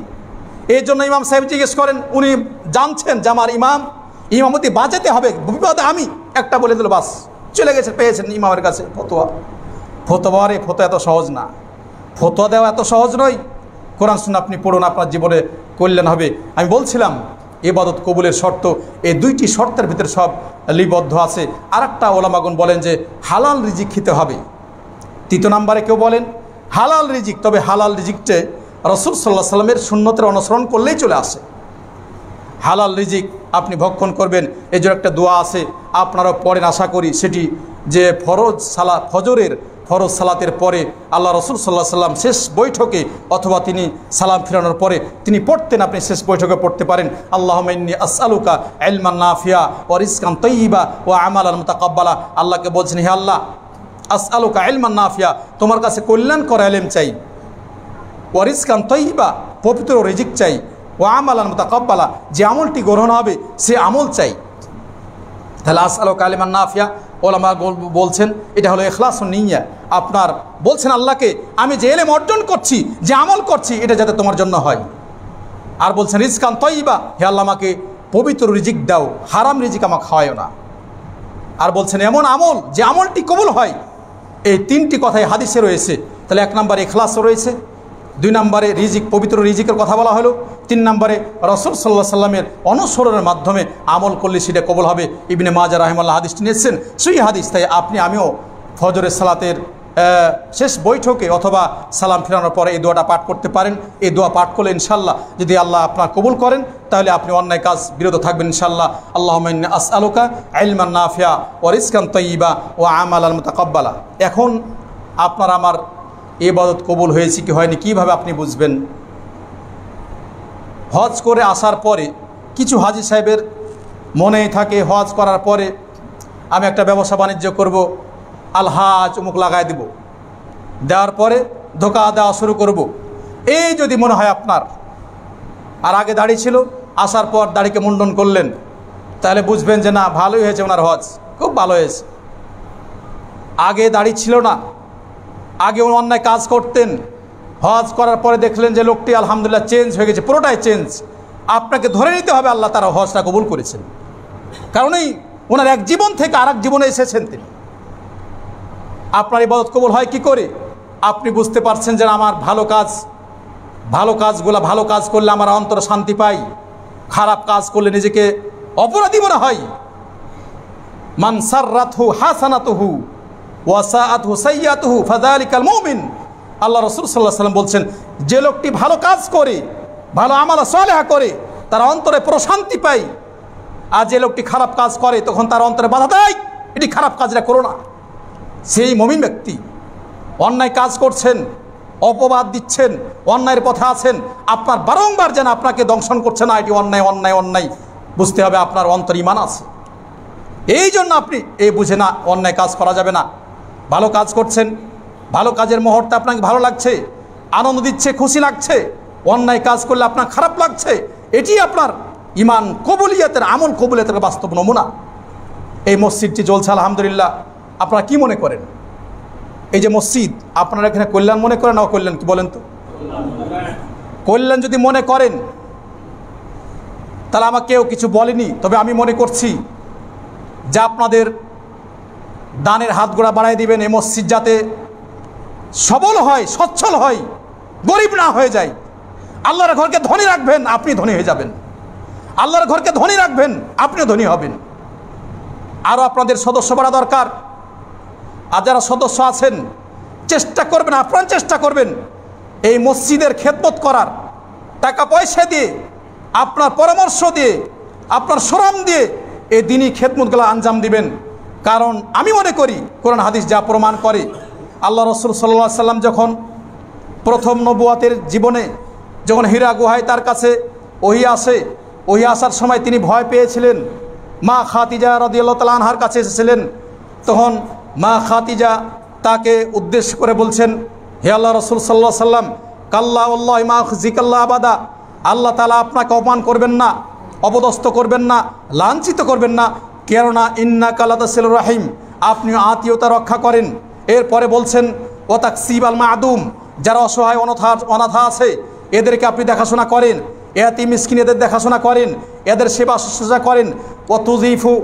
Speaker 1: এই জন্য ইমাম সাহেব জিজ্ঞেস করেন, উনি জানছেন যে আমার ইমামতি বাঁচাতে হবে, বিপদে আমি একটা বলে দিল, বাস চলে গেছে, পেয়েছেন ইমামের কাছে ফতোয়া। ফতোয়া এত সহজ না, ফতোয়া দেওয়া এত সহজ নয়। কোরআন সুন্নাহ আপনি পড়ুন, আপনার জীবনে কল্যাণ হবে। আমি বলছিলাম ইবাদত কবুলের শর্ত, এই 2টি শর্তের ভিতরে সব লিপিবদ্ধ আছে। আরেকটা ওলামাগণ বলেন যে হালাল রিজিক খেতে হবে। 3 নম্বরে কেউ বলেন হালাল রিজিক, তবে হালাল রিজিকটে রাসূল সাল্লাল্লাহু আলাইহি সাল্লামের সুন্নতের অনুসরণ করলেই চলে আসে। হালাল রিজিক আপনি ভক্ষণ করবেন, এই জন্য একটা দোয়া আছে, আপনারাও পড়েন আশা করি। সেটি যে ফজরের ফরজ সালাতের পরে আল্লাহ রাসূল সাল্লাল্লাহু আলাইহি সাল্লাম শেষ বৈঠকে অথবা তিনি সালাম ফিরানোর পরে তিনি পড়তেন, আপনি শেষ বৈঠকে পড়তে পারেন, আল্লাহুম্মা ইন্নী আসআলুকা ইলমান নাফিয়া ওয়া রিজকান তাইয়্যিবা ওয়া আমালান মুতাকাব্বালা। আল্লাহকে বলছেন, হে আল্লাহ, আসআলুকা ইলমান নাফিয়া, তোমার কাছে কল্যাণকর ইলম চাই, ওয়া রিজকান তাইয়্যিবা, পবিত্র রিজিক চাই, ওয়া আমালান মুতাকাব্বালা, যে আমলটি গ্রহণ হবে সে আমল চাই। তাহলে আসআলুকা ইলমান নাফিয়া, ওলামা বলছেন এটা হলো ইখলাসুন নিয়্যা। আপনার বলছেন আল্লাহকে আমি যে ইলম অর্জন করছি, যে আমল করছি, এটা যাতে তোমার জন্য হয়। আর বলছেন রিজকান তাইয়্যিবা, হে আল্লাহ আমাকে পবিত্র রিজিক দাও, হারাম রিজিক আমাকে খাওয়ায়ও না। আর বলছেন এমন আমল যে আমলটি কবুল হয়। এই 3টি কথাই হাদিসে রয়েছে। তাহলে 1 নম্বরে ইখলাস রয়েছে, 2 নম্বরে রিজিক, পবিত্র রিজিকের কথা বলা হলো, 3 নম্বরে রাসূল সাল্লাল্লাহু আলাইহি সাল্লামের অনুসরণের মাধ্যমে আমল করলে সেটা কবুল হবে। ইবনে মাজাহ রাহিমাহুল্লাহ হাদিসটি নিয়েছেন, সেই হাদিস। তাই আমিও ফজরের সালাতের শেষ বৈঠকে অথবা সালাম ফিরানোর পরে এই দোয়াটা পাঠ করতে পারেন। এই দোয়া পাঠ করলে ইনশাআল্লাহ যদি আল্লাহ আপনার কবুল করেন তাহলে আপনি অন্যায় কাজ বিরত থাকবেন ইনশাআল্লাহ। আল্লাহুম্মা ইন্নী আসআলুকা ইলমান নাফিয়া ওয়া রিজকান তাইয়্যিবা ওয়া আমালান মুতাকাব্বালা। এখন আপনার আমার ইবাদত কবুল হয়েছে কি হয়নি কীভাবে আপনি বুঝবেন? হজ করে আসার পরে কিছু হাজি সাহেবের মনেই থাকে হজ করার পরে আমি একটা ব্যবসা বাণিজ্য করব, আলহাজ অমুক লাগাই দেব, দেওয়ার পরে ধোকা দেওয়া শুরু করব। এই যদি মনে হয় আপনার, আর আগে দাড়ি ছিল, আসার পর দাড়িকে মুন্ডন করলেন, তাহলে বুঝবেন যে না, ভালোই হয়েছে, ওনার হজ খুব ভালো হয়েছে। আগে দাড়ি ছিল না, আগে অন্যায় কাজ করতেন, হজ করার পরে দেখলেন যে লোকটি আলহামদুলিল্লাহ চেঞ্জ হয়ে গেছে, পুরোটাই চেঞ্জ। আপনাকে ধরে নিতে হবে আল্লাহ তারা হজটা কবুল করেছেন, কারণ এই ওনার এক জীবন থেকে আর এক জীবনে এসেছেন তিনি। আপনার ইবাদত কবুল হয় কি করে? আপনি বুঝতে পারছেন যে আমার ভালো কাজ করলে আমার অন্তর শান্তি পাই, খারাপ কাজ করলে নিজেকে অপরাধী মনে হয়। মান সাররাতহু হাসানাতুহু ওয়া সাআতুহু সাইয়্যাতুহু ফাযালিকাল মুমিন। আল্লাহ রাসূল সাল্লাল্লাহু আলাইহি ওয়াসাল্লাম বলছেন, যে লোকটি ভালো কাজ করে, ভালো আমাল সালেহা করে, তার অন্তরে প্রশান্তি পায়। আর যে লোকটি খারাপ কাজ করে তখন তার অন্তরে বাধা দেয়, এটি খারাপ কাজটা করো না। সেই মুমিন ব্যক্তি অন্যায় কাজ করছেন, অপবাদ দিচ্ছেন, অন্যায়ের পথে আছেন, আপনার বারংবার যেন আপনাকে দংশন করছে না, এটি অন্যায় অন্যায় অন্যায়, বুঝতে হবে আপনার অন্তর ঈমান আছে। এই জন্য আপনি এই বুঝে না অন্যায় কাজ করা যাবে না। ভালো কাজ করছেন, ভালো কাজের মুহূর্তে আপনাকে ভালো লাগছে, আনন্দ দিচ্ছে, খুশি লাগছে। অন্যায় কাজ করলে আপনার খারাপ লাগছে, এটি আপনার ইমান কবুলিয়াতের, আমল কবুলিয়াতের বাস্তব নমুনা। এই মসজিদটি চলছে আলহামদুলিল্লাহ। আপনারা কি মনে করেন এই যে মসজিদ, আপনারা এখানে কল্যাণ মনে করেন না অকল্যাণ? কি বলেন তো? কল্যাণ যদি মনে করেন তাহলে আমাকেও কিছু বলেনি, তবে আমি মনে করছি যে আপনাদের দানের হাত গোড়া বাড়াই দিবেন, এই মসজিদ যাতে সবল হয়, সচ্ছল হয়, গরিব না হয়ে যায়। আল্লাহর ঘরকে ধনী রাখবেন, আপনি ধনী হয়ে যাবেন। আল্লাহর ঘরকে ধনী রাখবেন, আপনিও ধনী হবেন। আরও আপনাদের সদস্য বাড়া দরকার। আর যারা সদস্য আছেন চেষ্টা করবেন, আপনারা চেষ্টা করবেন এই মসজিদের খেদমত করার, টাকা পয়সা দিয়ে, আপনার পরামর্শ দিয়ে, আপনার শ্রম দিয়ে এই দিনই খেদমতগুলো আঞ্জাম দিবেন। কারণ আমি মনে করি কোরআন হাদিস যা প্রমাণ করে, আল্লাহ রসুল সাল্লাল্লাহু আলাইহি সাল্লাম যখন প্রথম নবুয়াতের জীবনে যখন হীরা গুহায় তার কাছে ওহী আসে, ওহী আসার সময় তিনি ভয় পেয়েছিলেন। মা খাদিজা রাদিয়াল্লাহু তাআলা আনহার কাছে এসেছিলেন। তখন মা খাদিজা তাকে উদ্দেশ্য করে বলছেন, হে আল্লাহ রসুল সাল্লাল্লাহু আলাইহি সাল্লাম, কাল্লা আল্লাহি মা জিকাল্লাহ আবাদা, আল্লাহ তাআলা আপনাকে অপমান করবেন না, অপদস্থ করবেন না, লাঞ্ছিত করবেন না, কেননা ইন্নাকা লাতাসিলুর রাহিম, আপনি আত্মীয়তা রক্ষা করেন। এরপরে বলছেন ও তাকসিব আল মাদুম, যারা অসহায় অনাথা আছে এদেরকে আপনি দেখাশোনা করেন, এতিম মিসকিন এদের দেখাশোনা করেন, এদের সেবা শুশ্রূষা করেন। ও তুজিফু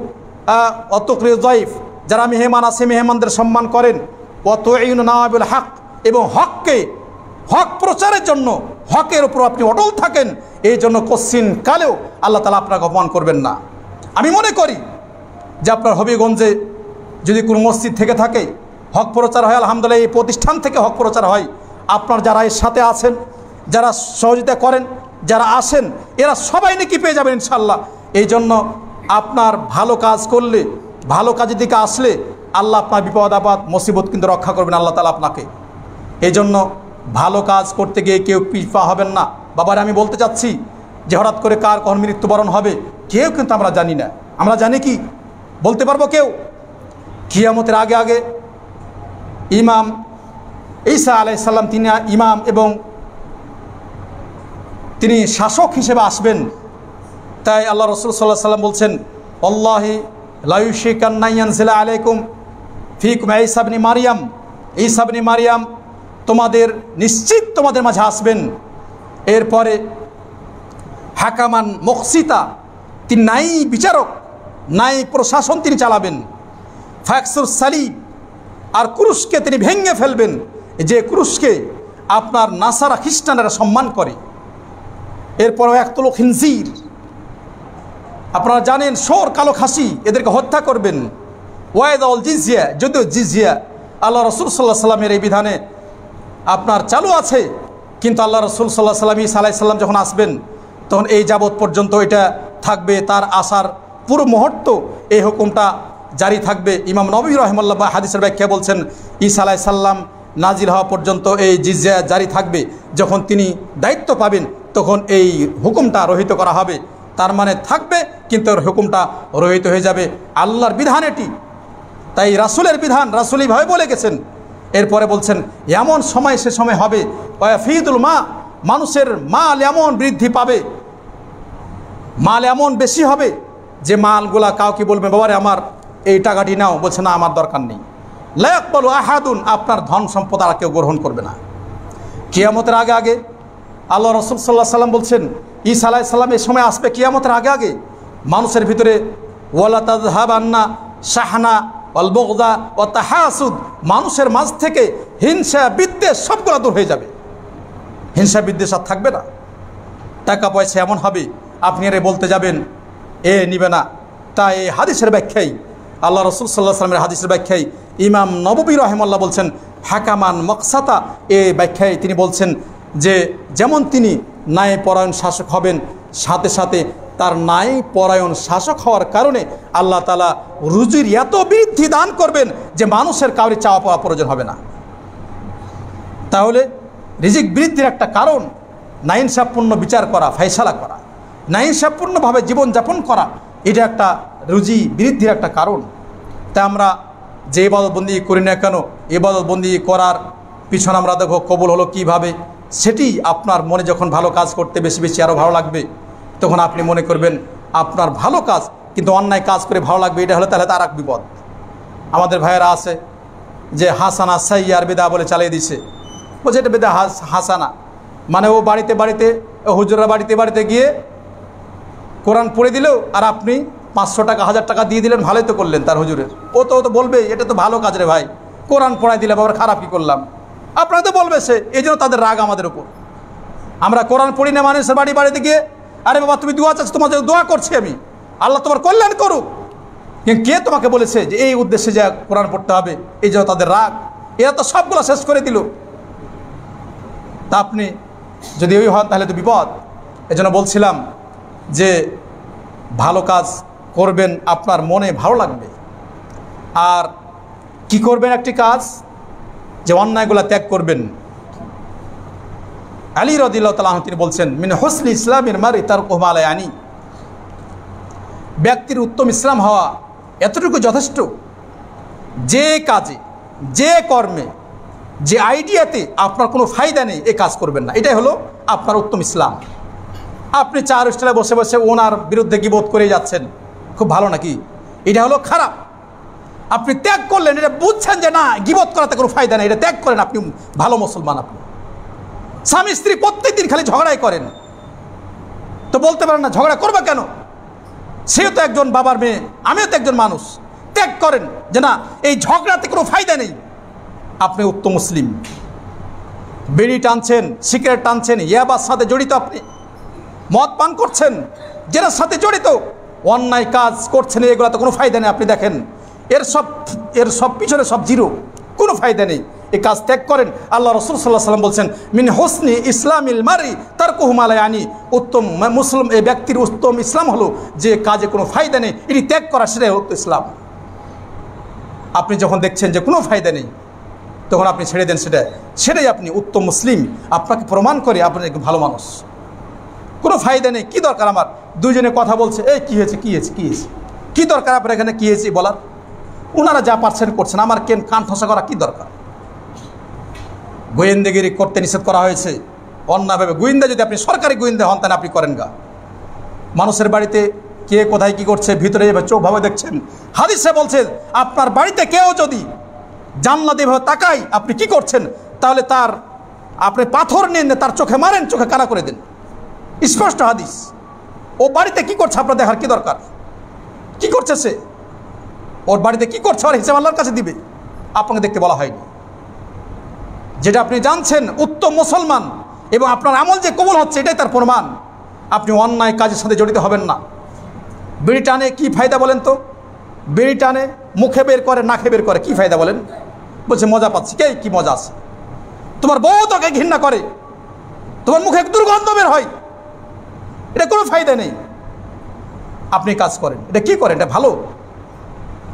Speaker 1: ও তুকরি যায়ফ, যারা মেহমান আছে মেহমানদের সম্মান করেন। ও তুইনু নাওয়াবিল হক, এবং হক প্রচারের জন্য হকের উপর আপনি অটল থাকেন। এই জন্য কোশ্চিন কালেও আল্লাহ তাআলা আপনাকে অপমান করবেন না। আমি মনে করি যে আপনার হবিগঞ্জে যদি কোনো মসজিদ থেকে থাকে, হক প্রচার হয়, আলহামদুলিল্লাহ এই প্রতিষ্ঠান থেকে হক প্রচার হয়। আপনার যারা এর সাথে আছেন, যারা সহযোগিতা করেন, যারা আসেন, এরা সবাই নাকি পেয়ে যাবেন ইনশাআল্লাহ। এই জন্য আপনার ভালো কাজ করলে, ভালো কাজের দিকে আসলে আল্লাহ আপনার বিপদ আপদ মুসিবত কিন্তু রক্ষা করবেন আল্লাহ তাআলা আপনাকে। এই জন্য ভালো কাজ করতে গিয়ে কেউ পিছপা হবেন না। বাবার আমি বলতে চাচ্ছি যে হঠাৎ করে কার কখন মৃত্যুবরণ হবে কেউ কিন্তু আমরা জানি না। আমরা জানি কি বলতে পারবো কেউ? কিয়ামতের আগে আগে ইমাম ঈসা আলাইহিস সালাম তিনি ইমাম এবং তিনি শাসক হিসেবে আসবেন। তাই আল্লাহ রসুল সাল্লাল্লাহু আলাইহি ওয়াসাল্লাম বলছেন, আল্লাহি লা ইউশিকান্না ইয়ানজিলা আলাইকুম ফিকুম ঈসা ইবনে মারইয়াম, ঈসা ইবনে মারইয়াম নিশ্চিত তোমাদের মাঝে আসবেন। এরপরে হাকামান মুকসিতা, তিনি ন্যায় বিচারক, ন্যায় প্রশাসন তিনি চালাবেন। ফাকসুর সালিব, আর ক্রুশকে তিনি ভেঙে ফেলবেন, যে ক্রুশকে আপনার নাসারা খ্রিস্টানরা সম্মান করে। এরপর একতল খিনজির, আপনারা জানেন শোর কালো খাসি, এদেরকে হত্যা করবেন। ওয়াইদাউল জিজিয়া, যদিও জিজিয়া আল্লাহ রসুল সাল্লাল্লাহু আলাইহি সাল্লামের এই বিধানে আপনার চালু আছে, কিন্তু আল্লাহ রসুল সাল্লাল্লাহু আলাইহি সাল্লাম ঈসা আলাইহিস সালাম যখন আসবেন তখন এই যাবৎ পর্যন্ত এটা থাকবে। তার আসার পুরো মুহূর্ত এই হুকুমটা জারি থাকবে। ইমাম নবী রাহিমাহুল্লাহ হাদিসের ব্যাখ্যা বলছেন, ঈসা আলাইহিস সালাম নাজিল হওয়া পর্যন্ত এই জিজিয়া জারি থাকবে। যখন তিনি দায়িত্ব পাবেন তখন এই হুকুমটা রহিত করা হবে। তার মানে থাকবে, কিন্তু হুকুমটা রহিত হয়ে যাবে। আল্লাহর বিধান এটি, তাই রাসূলের বিধান, রাসূল এইভাবে বলে গেছেন। এরপরে বলছেন এমন সময় সে সময় হবে ওয়াফিদুল মা, মানুষের মাল এমন বৃদ্ধি পাবে, মাল এমন বেশি হবে যে মালগুলা কাউকে বলবে বাবারে আমার এই টাকাটি নাও, বলছে না আমার দরকার নেই। লা ইয়াকবালু আহাদুন, আপনার ধন সম্পদ আর কেউ গ্রহণ করবে না। কিয়ামতের আগে আগে আল্লাহ রসুল সাল্লাল্লাহু আলাইহি সাল্লাম বলছেন ঈসা আলাইহিস সালাম এই সময় আসবে কিয়ামতের আগে আগে। মানুষের ভিতরে ওয়ালা তাযহাবান্না শাহনা ওয়াল বুগদা ওয়া তাহাসুদ, মানুষের মাঝ থেকে হিংসা বিদ্বেষ সবগুলো দূর হয়ে যাবে। হিংসা বিদ্বেষ আর থাকবে না। টাকা পয়সা এমন হবে আপনি এর বলতে যাবেন এ নিবে না। তাই এই হাদিসের ব্যাখ্যায়, আল্লাহ রসুল সাল্লাল্লাহু আলাইহি সাল্লামের হাদিসের ব্যাখ্যায় ইমাম নববী রাহিমাহুল্লাহ বলছেন হাকামান মকসাতা, এই ব্যাখ্যায় তিনি বলছেন যে যেমন তিনি ন্যায়পরায়ণ শাসক হবেন, সাথে সাথে তার ন্যায়পরায়ণ শাসক হওয়ার কারণে আল্লাহ তাআলা রুজির এত বৃদ্ধি দান করবেন যে মানুষের কাউরি চাওয়া পাওয়া প্রয়োজন হবে না। তাহলে রিজিক বৃদ্ধির একটা কারণ নাইনসাফপূর্ণ বিচার করা, ফায়সালা করা, নাইনসাফপূর্ণভাবে জীবনযাপন করা, এটা একটা রুজি বৃদ্ধির একটা কারণ। তাই আমরা যে ইবাদতবন্দি করি না কেন, ইবাদতবন্দি করার পিছনে আমরা দেখো কবুল হলো কীভাবে, সেটি আপনার মনে যখন ভালো কাজ করতে বেশি বেশি আরও ভালো লাগবে, তখন আপনি মনে করবেন আপনার ভালো কাজ কিন্তু অন্যায় কাজ করে ভালো লাগবে, এটা হলে তাহলে তার এক বিপদ। আমাদের ভাইয়েরা আছে যে হাসানা সাইয়ার বেদা বলে চালিয়ে দিছে, বলছে এটা বেদা হাসানা, মানে ও বাড়িতে বাড়িতে হুজুররা বাড়িতে বাড়িতে গিয়ে কোরআন পড়ে দিলেও আর আপনি 500 টাকা 1000 টাকা দিয়ে দিলেন, ভালোই তো করলেন তার হুজুরের। ও তো বলবে এটা তো ভালো কাজ রে ভাই, কোরআন পড়াই দিলাম আবার খারাপ কী করলাম, আপনারা তো বলবে সে, এই জন্য তাদের রাগ আমাদের উপর। আমরা কোরআন পড়ি না মানুষের বাড়ি বাড়িতে গিয়ে, আরে বাবা তুমি দোয়া চাচ্ছ, তোমার দোয়া করছি আমি, আল্লাহ তোমার কল্যাণ করুক, কিন্তু কে তোমাকে বলেছে যে এই উদ্দেশ্যে যা কোরআন পড়তে হবে, এই জন্য তাদের রাগ। এরা তো সবগুলো শেষ করে দিল। তা আপনি যদি ওই হন তাহলে তো বিপদ। এজন্য বলছিলাম যে ভালো কাজ করবেন, আপনার মনে ভালো লাগবে। আর কি করবেন, একটি কাজ যে অন্যায়গুলো ত্যাগ করবেন। আলী রাদিয়াল্লাহু তাআলা আনহু তিনি বলছেন, মিন হুসনি ইসলামিল মারই তারকুহু মা লা ইয়ানি, ব্যক্তির উত্তম ইসলাম হওয়া এতটুকু যথেষ্ট, যে কাজে যে কর্মে যে আইডিয়াতে আপনার কোনো ফায়দা নেই এই কাজ করবেন না, এটাই হলো আপনার উত্তম ইসলাম। আপনি চার স্টলে বসে বসে ওনার বিরুদ্ধে গীবত করে যাচ্ছেন, খুব ভালো নাকি? এটা হলো খারাপ। আপনি ত্যাগ করলেন, এটা বুঝছেন যে না গীবত করাতে কোনো ফায়দা নেই, এটা ত্যাগ করেন, আপনি ভালো মুসলমান। আপনি স্বামী স্ত্রী প্রত্যেকদিন খালি ঝগড়াই করেন, তো বলতে পারেন না ঝগড়া করবে কেন, সেও তো একজন বাবার মেয়ে, আমিও তো একজন মানুষ। ত্যাগ করেন যে না এই ঝগড়াতে কোনো ফায়দা নেই, আপনি উত্তম মুসলিম। বিড়ি টানছেন, সিগারেট টানছেন, ইয়াবার সাথে জড়িত, আপনি মদ পান করছেন, যেটার সাথে জড়িত, অন্যায় কাজ করছেন, এগুলো তো কোনো ফায়দা নেই। আপনি দেখেন এর সব পিছনে সব জিরো, কোনো ফায়দা নেই। এই কাজ ত্যাগ করেন। আল্লাহ রাসূল সাল্লাল্লাহু আলাইহি ওয়াসাল্লাম বলছেন, মিন হুসনি ইসলামিল মারই তারকুহু মা লা ইয়ানি, উত্তম মুসলিম এই ব্যক্তির উত্তম ইসলাম হলো যে কাজে কোনো ফায়দা নেই এটি ত্যাগ করা, সেটাই হলো ইসলাম। আপনি যখন দেখছেন যে কোনো ফায়দা নেই, তখন আপনি ছেড়ে দেন, সেটাই আপনি উত্তম মুসলিম। আপনাকে প্রমাণ করে আপনি একজন ভালো মানুষ। কোনো ফায়দা নেই, কী দরকার আমার দুজনে কথা বলছে, এই কী হয়েছে কী হয়েছে কী হয়েছে, কী দরকার আপনার এখানে কী হয়েছে বলার? ওনারা যা পারছেন করছেন, আমার কেন কান ঠসা করা কী দরকার? গোয়েন্দাগিরি করতে নিষেধ করা হয়েছে অন্যভাবে। গোয়েন্দা যদি আপনি সরকারি গোয়েন্দা হন তাহলে আপনি করেন গা। মানুষের বাড়িতে কে কোথায় কী করছে ভিতরে চোখভাবে দেখছেন। হাদিসে বলছে আপনার বাড়িতে কেউ যদি জানলা দিয়ে তাকায় আপনি কি করছেন, তাহলে আপনি পাথর নিয়ে তার চোখে মারেন, চোখে কানা করে দেন। স্পষ্ট হাদিস। ও বাড়িতে কি করছে আপনার দেখার কি দরকার? কি করছে সে, ওর বাড়িতে কি করছে ওর হিসাব আল্লাহর কাছে দিবে, আপনাকে দেখতে বলা হয়নি। যেটা আপনি জানছেন উত্তম মুসলমান এবং আপনার আমল যে কবুল হচ্ছে এটাই তার প্রমাণ। আপনি অন্যায় কাজের সাথে জড়িত হবেন না। বিড়ি টানে কী ফায়দা বলেন তো? বিড়ি টানে মুখে বের করে, নাকে বের করে, কী ফায়দা বলেন? বলছে মজা পাচ্ছি। কে কী মজা আছে? তোমার বউ তোকে ঘৃণা করে, তোমার মুখে দুর্গন্ধ বের হয়, এটা কোনো ফায়দা নেই। আপনি কাজ করেন, এটা কি করেন? এটা ভালো?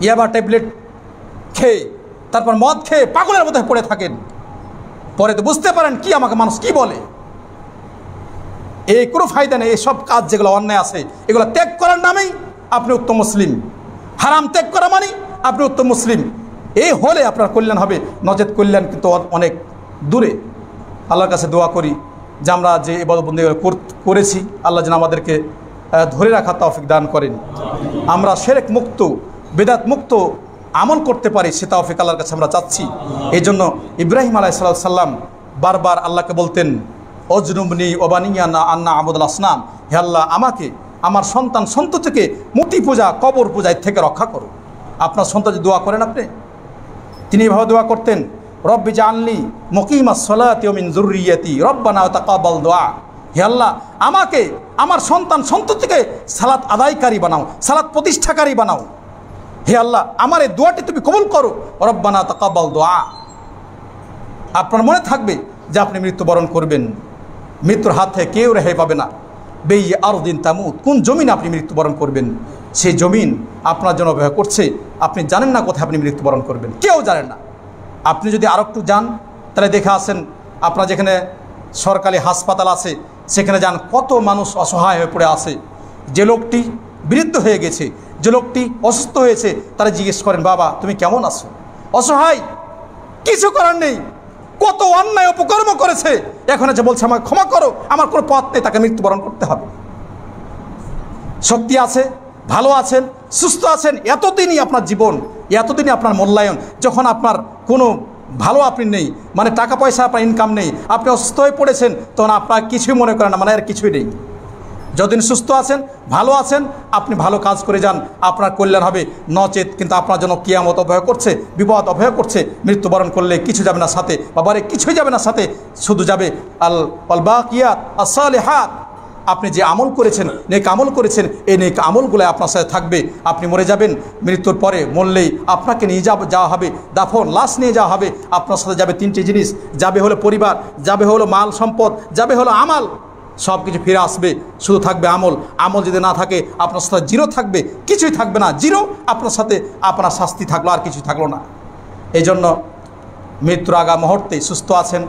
Speaker 1: ইয়াবা ট্যাবলেট খেয়ে তারপর মদ খেয়ে পাগলের মধ্যে পড়ে থাকেন, পরে তো বুঝতে পারেন কি আমাকে মানুষ কি বলে। এই কোনো ফায়দা নেই। এসব কাজ যেগুলো অন্যায় আছে এগুলো ত্যাগ করার নামেই আপনি উত্তম মুসলিম। হারাম ত্যাগ করা মানে আপনি উত্তম মুসলিম। এই হলে আপনার কল্যাণ হবে, নচেত কল্যাণ কিন্তু অনেক দূরে। আল্লাহর কাছে দোয়া করি যে আমরা যে ইবাদতবন্দি করেছি আল্লাহ যেন আমাদেরকে ধরে রাখার তৌফিক দান করেন। আমরা শিরক মুক্ত, বিদআত মুক্ত আমল করতে পারি সে তৌফিক আল্লাহর কাছে আমরা চাচ্ছি। এই জন্য ইব্রাহিম আলাইহিস সালাম বারবার আল্লাহকে বলতেন, অজনুবনি ওবানিয়া আন্না আবুদুল আসনাম, হে আল্লাহ আমাকে আমার সন্তান সন্ততিকে মূর্তি পূজা কবর পূজায় থেকে রক্ষা করো। আপনার সন্তান দোয়া করেন আপনি, তিনি এভাবে দোয়া করতেন, রব্বি জাআলনি মুকিমাস সালাতি ওয়া মিন যুররিয়াতি রব্বানা তাকাব্বাল দুআ। হে আল্লাহ আমাকে আমার সন্তান সন্ততিকে সালাত আদায়কারী বানাও, সালাত প্রতিষ্ঠাকারী বানাও। হে আল্লাহ আমার এই দোয়াটি তুমি কবুল করো, রব্বানা তাকাব্বাল দুআ। আপনার মনে থাকবে যে আপনি মৃত্যুবরণ করবেন, মৃত্যুর হাত থেকে কেউ রেহাই পাবে না। বেই আরদিন তামুত, কোন জমিন আপনি মৃত্যুবরণ করবেন সেই জমিন আপনার জন্য অপেক্ষা করছে। আপনি জানেন না কোথায় আপনি মৃত্যুবরণ করবেন, কেউ জানেন না। আপনি যদি আরও একটু যান তাহলে দেখে আসেন, আপনার যেখানে সরকারি হাসপাতাল আছে সেখানে যান, কত মানুষ অসহায় হয়ে পড়ে আছে। যে লোকটি বৃদ্ধ হয়ে গেছে, যে লোকটি অসুস্থ হয়েছে, তারা জিজ্ঞেস করেন বাবা তুমি কেমন আছো? অসহায়, কিছু করার নেই, কত অন্যায় অপকর্ম করেছে, এখন যে বলছে আমাকে ক্ষমা করো, আমার কোনো পথ নেই, তাকে মৃত্যুবরণ করতে হবে। শক্তি আছে, ভালো আছেন, সুস্থ আছেন, এতদিনই আপনার জীবন, এতদিনই আপনার মূল্যায়ন। যখন আপনার কোনো ভালো আপনি নেই, মানে টাকা পয়সা আপনার ইনকাম নেই, আপনি অসুস্থ হয়ে পড়েছেন, তখন আপনার কিছুই মনে করেন না, মানে আর কিছুই নেই। যতদিন সুস্থ আছেন, ভালো আছেন, আপনি ভালো কাজ করে যান, আপনার কল্যাণ হবে। নচেত কিন্তু আপনার জন্য কিয়ামত অপেক্ষা করছে, বিপদ অপেক্ষা করছে। মৃত্যুবরণ করলে কিছু যাবে না সাথে, বাবারে কিছুই যাবে না সাথে, শুধু যাবে আল বাকিয়াত আস-সালিহাত। আপনি যে আমল করেছেন, নেক আমল করেছেন, এই নেক আমলগুলো আপনার সাথে থাকবে। আপনি মরে যাবেন, মৃত্যুর পরে মরলেই আপনাকে নিয়ে যাওয়া হবে, দাফন লাশ নিয়ে যাওয়া হবে। আপনার সাথে যাবে তিনটি জিনিস, যাবে হলো পরিবার, যাবে হলো মাল সম্পদ, যাবে হলো আমাল। সব কিছু ফিরে আসবে, শুধু থাকবে আমল। আমল যদি না থাকে আপনার সাথে জিরো থাকবে, কিছুই থাকবে না, জিরো। আপনার সাথে আপনার শাস্তি থাকলো, আর কিছুই থাকলো না। এই জন্য মৃত্যুর আগা মুহূর্তে সুস্থ আছেন,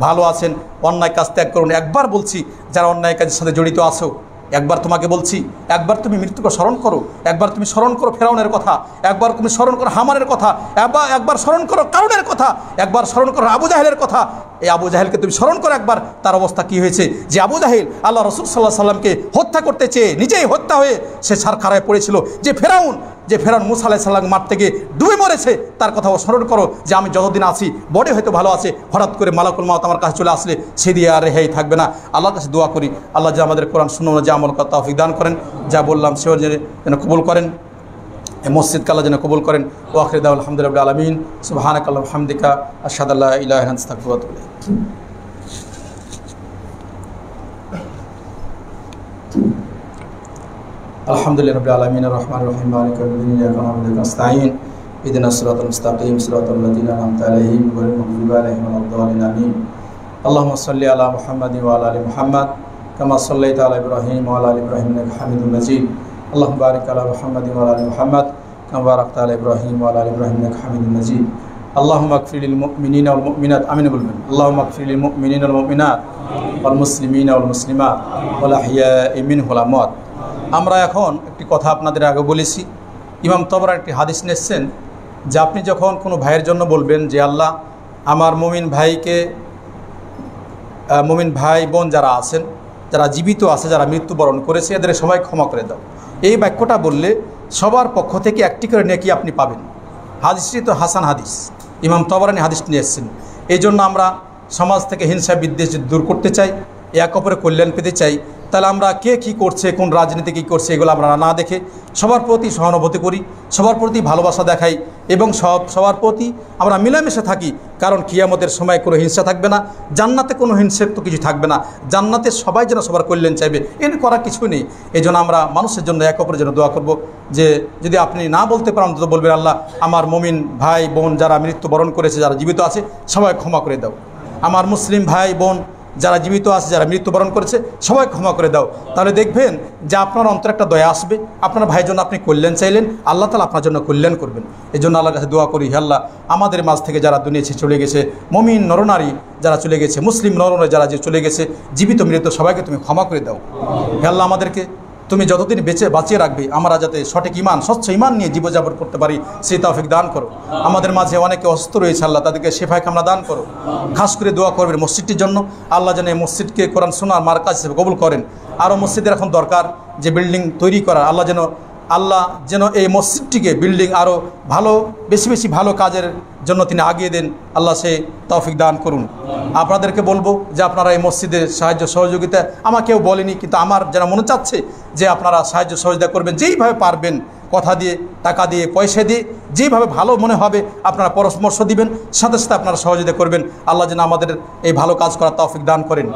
Speaker 1: ভালো আছেন, অন্যায় কাজ ত্যাগ করুন। একবার বলছি, যারা অন্যায় কাজের সাথে জড়িত আছো, একবার তোমাকে বলছি, একবার তুমি মৃত্যুকে স্মরণ করো, একবার তুমি স্মরণ করো ফেরাউনের কথা, একবার তুমি স্মরণ করো হামানের কথা, একবার স্মরণ করো কারুনের কথা, একবার স্মরণ করো আবু জাহেলের কথা। এই আবু জাহেলকে তুমি স্মরণ করো একবার, তার অবস্থা কি হয়েছে। যে আবু জাহেল আল্লাহ রসুল সাল্লাহ সাল্লামকে হত্যা করতে চেয়ে নিজেই হত্যা হয়ে সে ছারখারায় পড়েছিল। যে ফেরাউন মুসা আলাইহিস সালাম মারতে গিয়ে ডুবে মরেছে, তার কথাও স্মরণ করো যে আমি যতদিন আছি, বডি হয়তো ভালো আছে, হঠাৎ করে মালাকুল মাউত আমার কাছে চলে আসলে সে দিয়ে আর রেহাই থাকবে না। আল্লাহর কাছে দোয়া করি, আল্লাহ যে আমাদের কোরআন শুনুন, যে আমল করার তৌফিক দান করেন, যা বললাম সেও যেন কবুল করেন, এই মসজিদকে আল্লাহ যেন কবুল করেন। ওয়া আখিরু দাওয়ানা আলহামদুলিল্লাহি রাব্বিল আলামিন। সুবহানাকাল্লাহুম্মা ওয়া বিহামদিকা আশহাদু আল্লা ইলাহা ইল্লা আনতা আস্তাগফিরুকা ওয়া আতুবু ইলাইক। আলহামদুলিল্লাহি রাব্বিল আলামিন আর-রাহমানির রাহিম মালিকি ইয়াউমিদ্দিন ইয়্যাকা না'বুদু ওয়া ইয়্যাকা নাস্তাঈন ইহদিনাস সিরাতাল মুস্তাকিম সিরাতাল লাযীনা আন'আমতা আলাইহিম গায়রিল মাগযুবি আলাইহিম ওয়ালাদ-দাল্লিন আমিন। আল্লাহুম্মা সাল্লি আলা মুহাম্মাদিন ওয়া আলা আলি মুহাম্মাদ কামা সাল্লাইতা আলা ইব্রাহিম ওয়া আলা আলি ইব্রাহিম ইন্নাকা হামিদুম মাজিদ। আল্লাহুম্মা বারিক আলা মুহাম্মাদিন ওয়া আলা আলি মুহাম্মাদ কামা বারাকতা আলা ইব্রাহিম ওয়া আলা আলি ইব্রাহিম ইন্নাকা হামিদুম মাজিদ। আল্লাহুম্মা আগফির লিল মুমিনিনা ওয়াল মুমিনাত, আমিন বলবেন। আল্লাহুম্মা আগফির লিল মুমিনিনা ওয়াল মুমিনাত ওয়াল মুসলিমিনা ওয়াল মুসলিমাত ওয়াল আহইয়াই মিনহুম ওয়াল আমওয়াত। আমরা এখন একটি কথা আপনাদের আগে বলেছি, ইমাম তবরানি একটি হাদিস নিয়েছেন যে আপনি যখন কোনো ভাইয়ের জন্য বলবেন যে আল্লাহ আমার মুমিন ভাই বোন যারা আছেন, যারা জীবিত আছে, যারা মৃত্যুবরণ করেছে, এদের সবাই ক্ষমা করে দাও, এই বাক্যটা বললে সবার পক্ষ থেকে একটি করে নেকি আপনি পাবেন। হাদিসটি তো হাসান হাদিস, ইমাম তবরানি হাদিস নিয়ে এসেছেন। এই জন্য আমরা সমাজ থেকে হিংসা বিদ্বেষ দূর করতে চাই, এক অপরের কল্যাণ পেতে চাই, তাহলে আমরা কে কী করছে, কোন রাজনীতি কী করছে, এগুলো আমরা না দেখে সবার প্রতি সহানুভূতি করি, সবার প্রতি ভালোবাসা দেখাই এবং সবার প্রতি আমরা মিলেমিশে থাকি। কারণ কিয়ামতের সময় কোনো হিংসা থাকবে না, জান্নাতে কোনো হিংসা তো কিছু থাকবে না, জান্নাতে সবাই যেন সবার কল্যাণ চাইবে, এর করার কিছু নেই। এই জন্য আমরা মানুষের জন্য এক অপরের জন্য দোয়া করব যে যদি আপনি না বলতে পারেন তো বলবেন আল্লাহ আমার মুমিন ভাই বোন যারা মৃত্যুবরণ করেছে, যারা জীবিত আছে, সবাই ক্ষমা করে দাও। আমার মুসলিম ভাই বোন যারা জীবিত আছে, যারা মৃত্যুবরণ করেছে, সবাই ক্ষমা করে দাও। তাহলে দেখবেন যে আপনার অন্তরে একটা দয়া আসবে, আপনার ভাইয়ের জন্য আপনি কল্যাণ চাইলেন, আল্লাহ তাআলা আপনার জন্য কল্যাণ করবেন। এই জন্য আল্লাহর কাছে দোয়া করি, হে আল্লাহ আমাদের মাঝ থেকে যারা দুনিয়া ছেড়ে চলে গেছে, মুমিন নরনারী যারা চলে গেছে, মুসলিম নরনারী যারা যে চলে গেছে, জীবিত মৃত সবাইকে তুমি ক্ষমা করে দাও। হে আল্লাহ আমাদেরকে তুমি যতদিন বাঁচিয়ে রাখবে, আমরা যাতে সঠিক ইমান, স্বচ্ছ ইমান নিয়ে জীবনযাপন করতে পারি, সেই তৌফিক দান করো। আমাদের মাঝে অনেকে অসুস্থ রয়েছে, আল্লাহ তাদেরকে শেফায়ে কামনা দান করো। খাস করে দোয়া করবেন মসজিদটির জন্য, আল্লাহ যেন এই মসজিদকে কোরআন শোনার মারকাজ হিসেবে কবুল করেন। আরও মসজিদের এখন দরকার যে বিল্ডিং তৈরি করার, আল্লাহ যেন এই মসজিদটিকে বিল্ডিং আরও ভালো, বেশি বেশি ভালো কাজের জন্য তিনি আগিয়ে দেন, আল্লাহ সে তৌফিক দান করুন। আপনাদেরকে বলবো যে আপনারা এই মসজিদের সাহায্য সহযোগিতা, আমাকেও বলেনি কিন্তু আমার যারা মনে চাচ্ছে যে আপনারা সাহায্য সহযোগিতা করবেন, যেইভাবে পারবেন, কথা দিয়ে, টাকা দিয়ে, পয়সা দিয়ে, যেভাবে ভালো মনে হবে আপনারা পরামর্শ দিবেন, সাথে সাথে আপনারা সহযোগিতা করবেন। আল্লাহ যেন আমাদের এই ভালো কাজ করার তৌফিক দান করেন।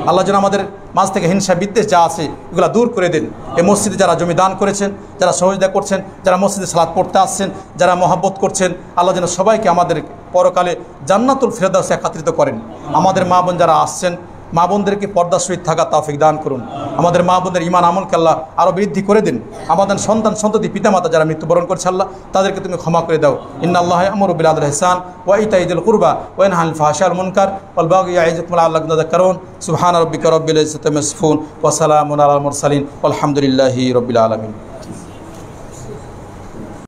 Speaker 1: আল্লাহ যেন আমাদের মাঝ থেকে হিংসা বিদ্বেষ যা আছে এগুলো দূর করে দেন। এই মসজিদে যারা জমি দান করেছেন, যারা সহযোগিতা করছেন, যারা মসজিদে সালাত পড়তে আসছেন, যারা মহব্বত করছেন, আল্লাহ যেন সবাইকে আমাদের পরকালে জান্নাতুল ফিরদাউসে একত্রিত করেন। আমাদের মা বোন যারা আসছেন, মা বোনদেরকে পর্দার সহিত থাকা তৌফিক দান করুন। আমাদের মা বোনদের ঈমান আমলকে আল্লাহ আরও বৃদ্ধি করে দিন। আমাদের সন্তান সন্ততি পিতামাতা যারা মৃত্যুবরণ করছে, আল্লাহ তাদেরকে তুমি ক্ষমা করে দাও। ইন্নাল্লাহা ইয়া'মুরু বিল আদলি ওয়াল ইহসান ওয়া ইতাই যিল কুরবা ওয়া ইয়ানহা আনিল ফাহশাই ওয়াল মুনকার ওয়াল বাগই ইয়া'iযুকুম লা'আল্লাকুম তাযাক্কারুন। সুবহানা রাব্বিকা রাব্বিল ইজ্জাতি আম্মা ইয়াসিফুন ওয়া সালামুন আলাল মুরসালিন ওয়ালহামদুলিল্লাহি রাব্বিল আলামিন।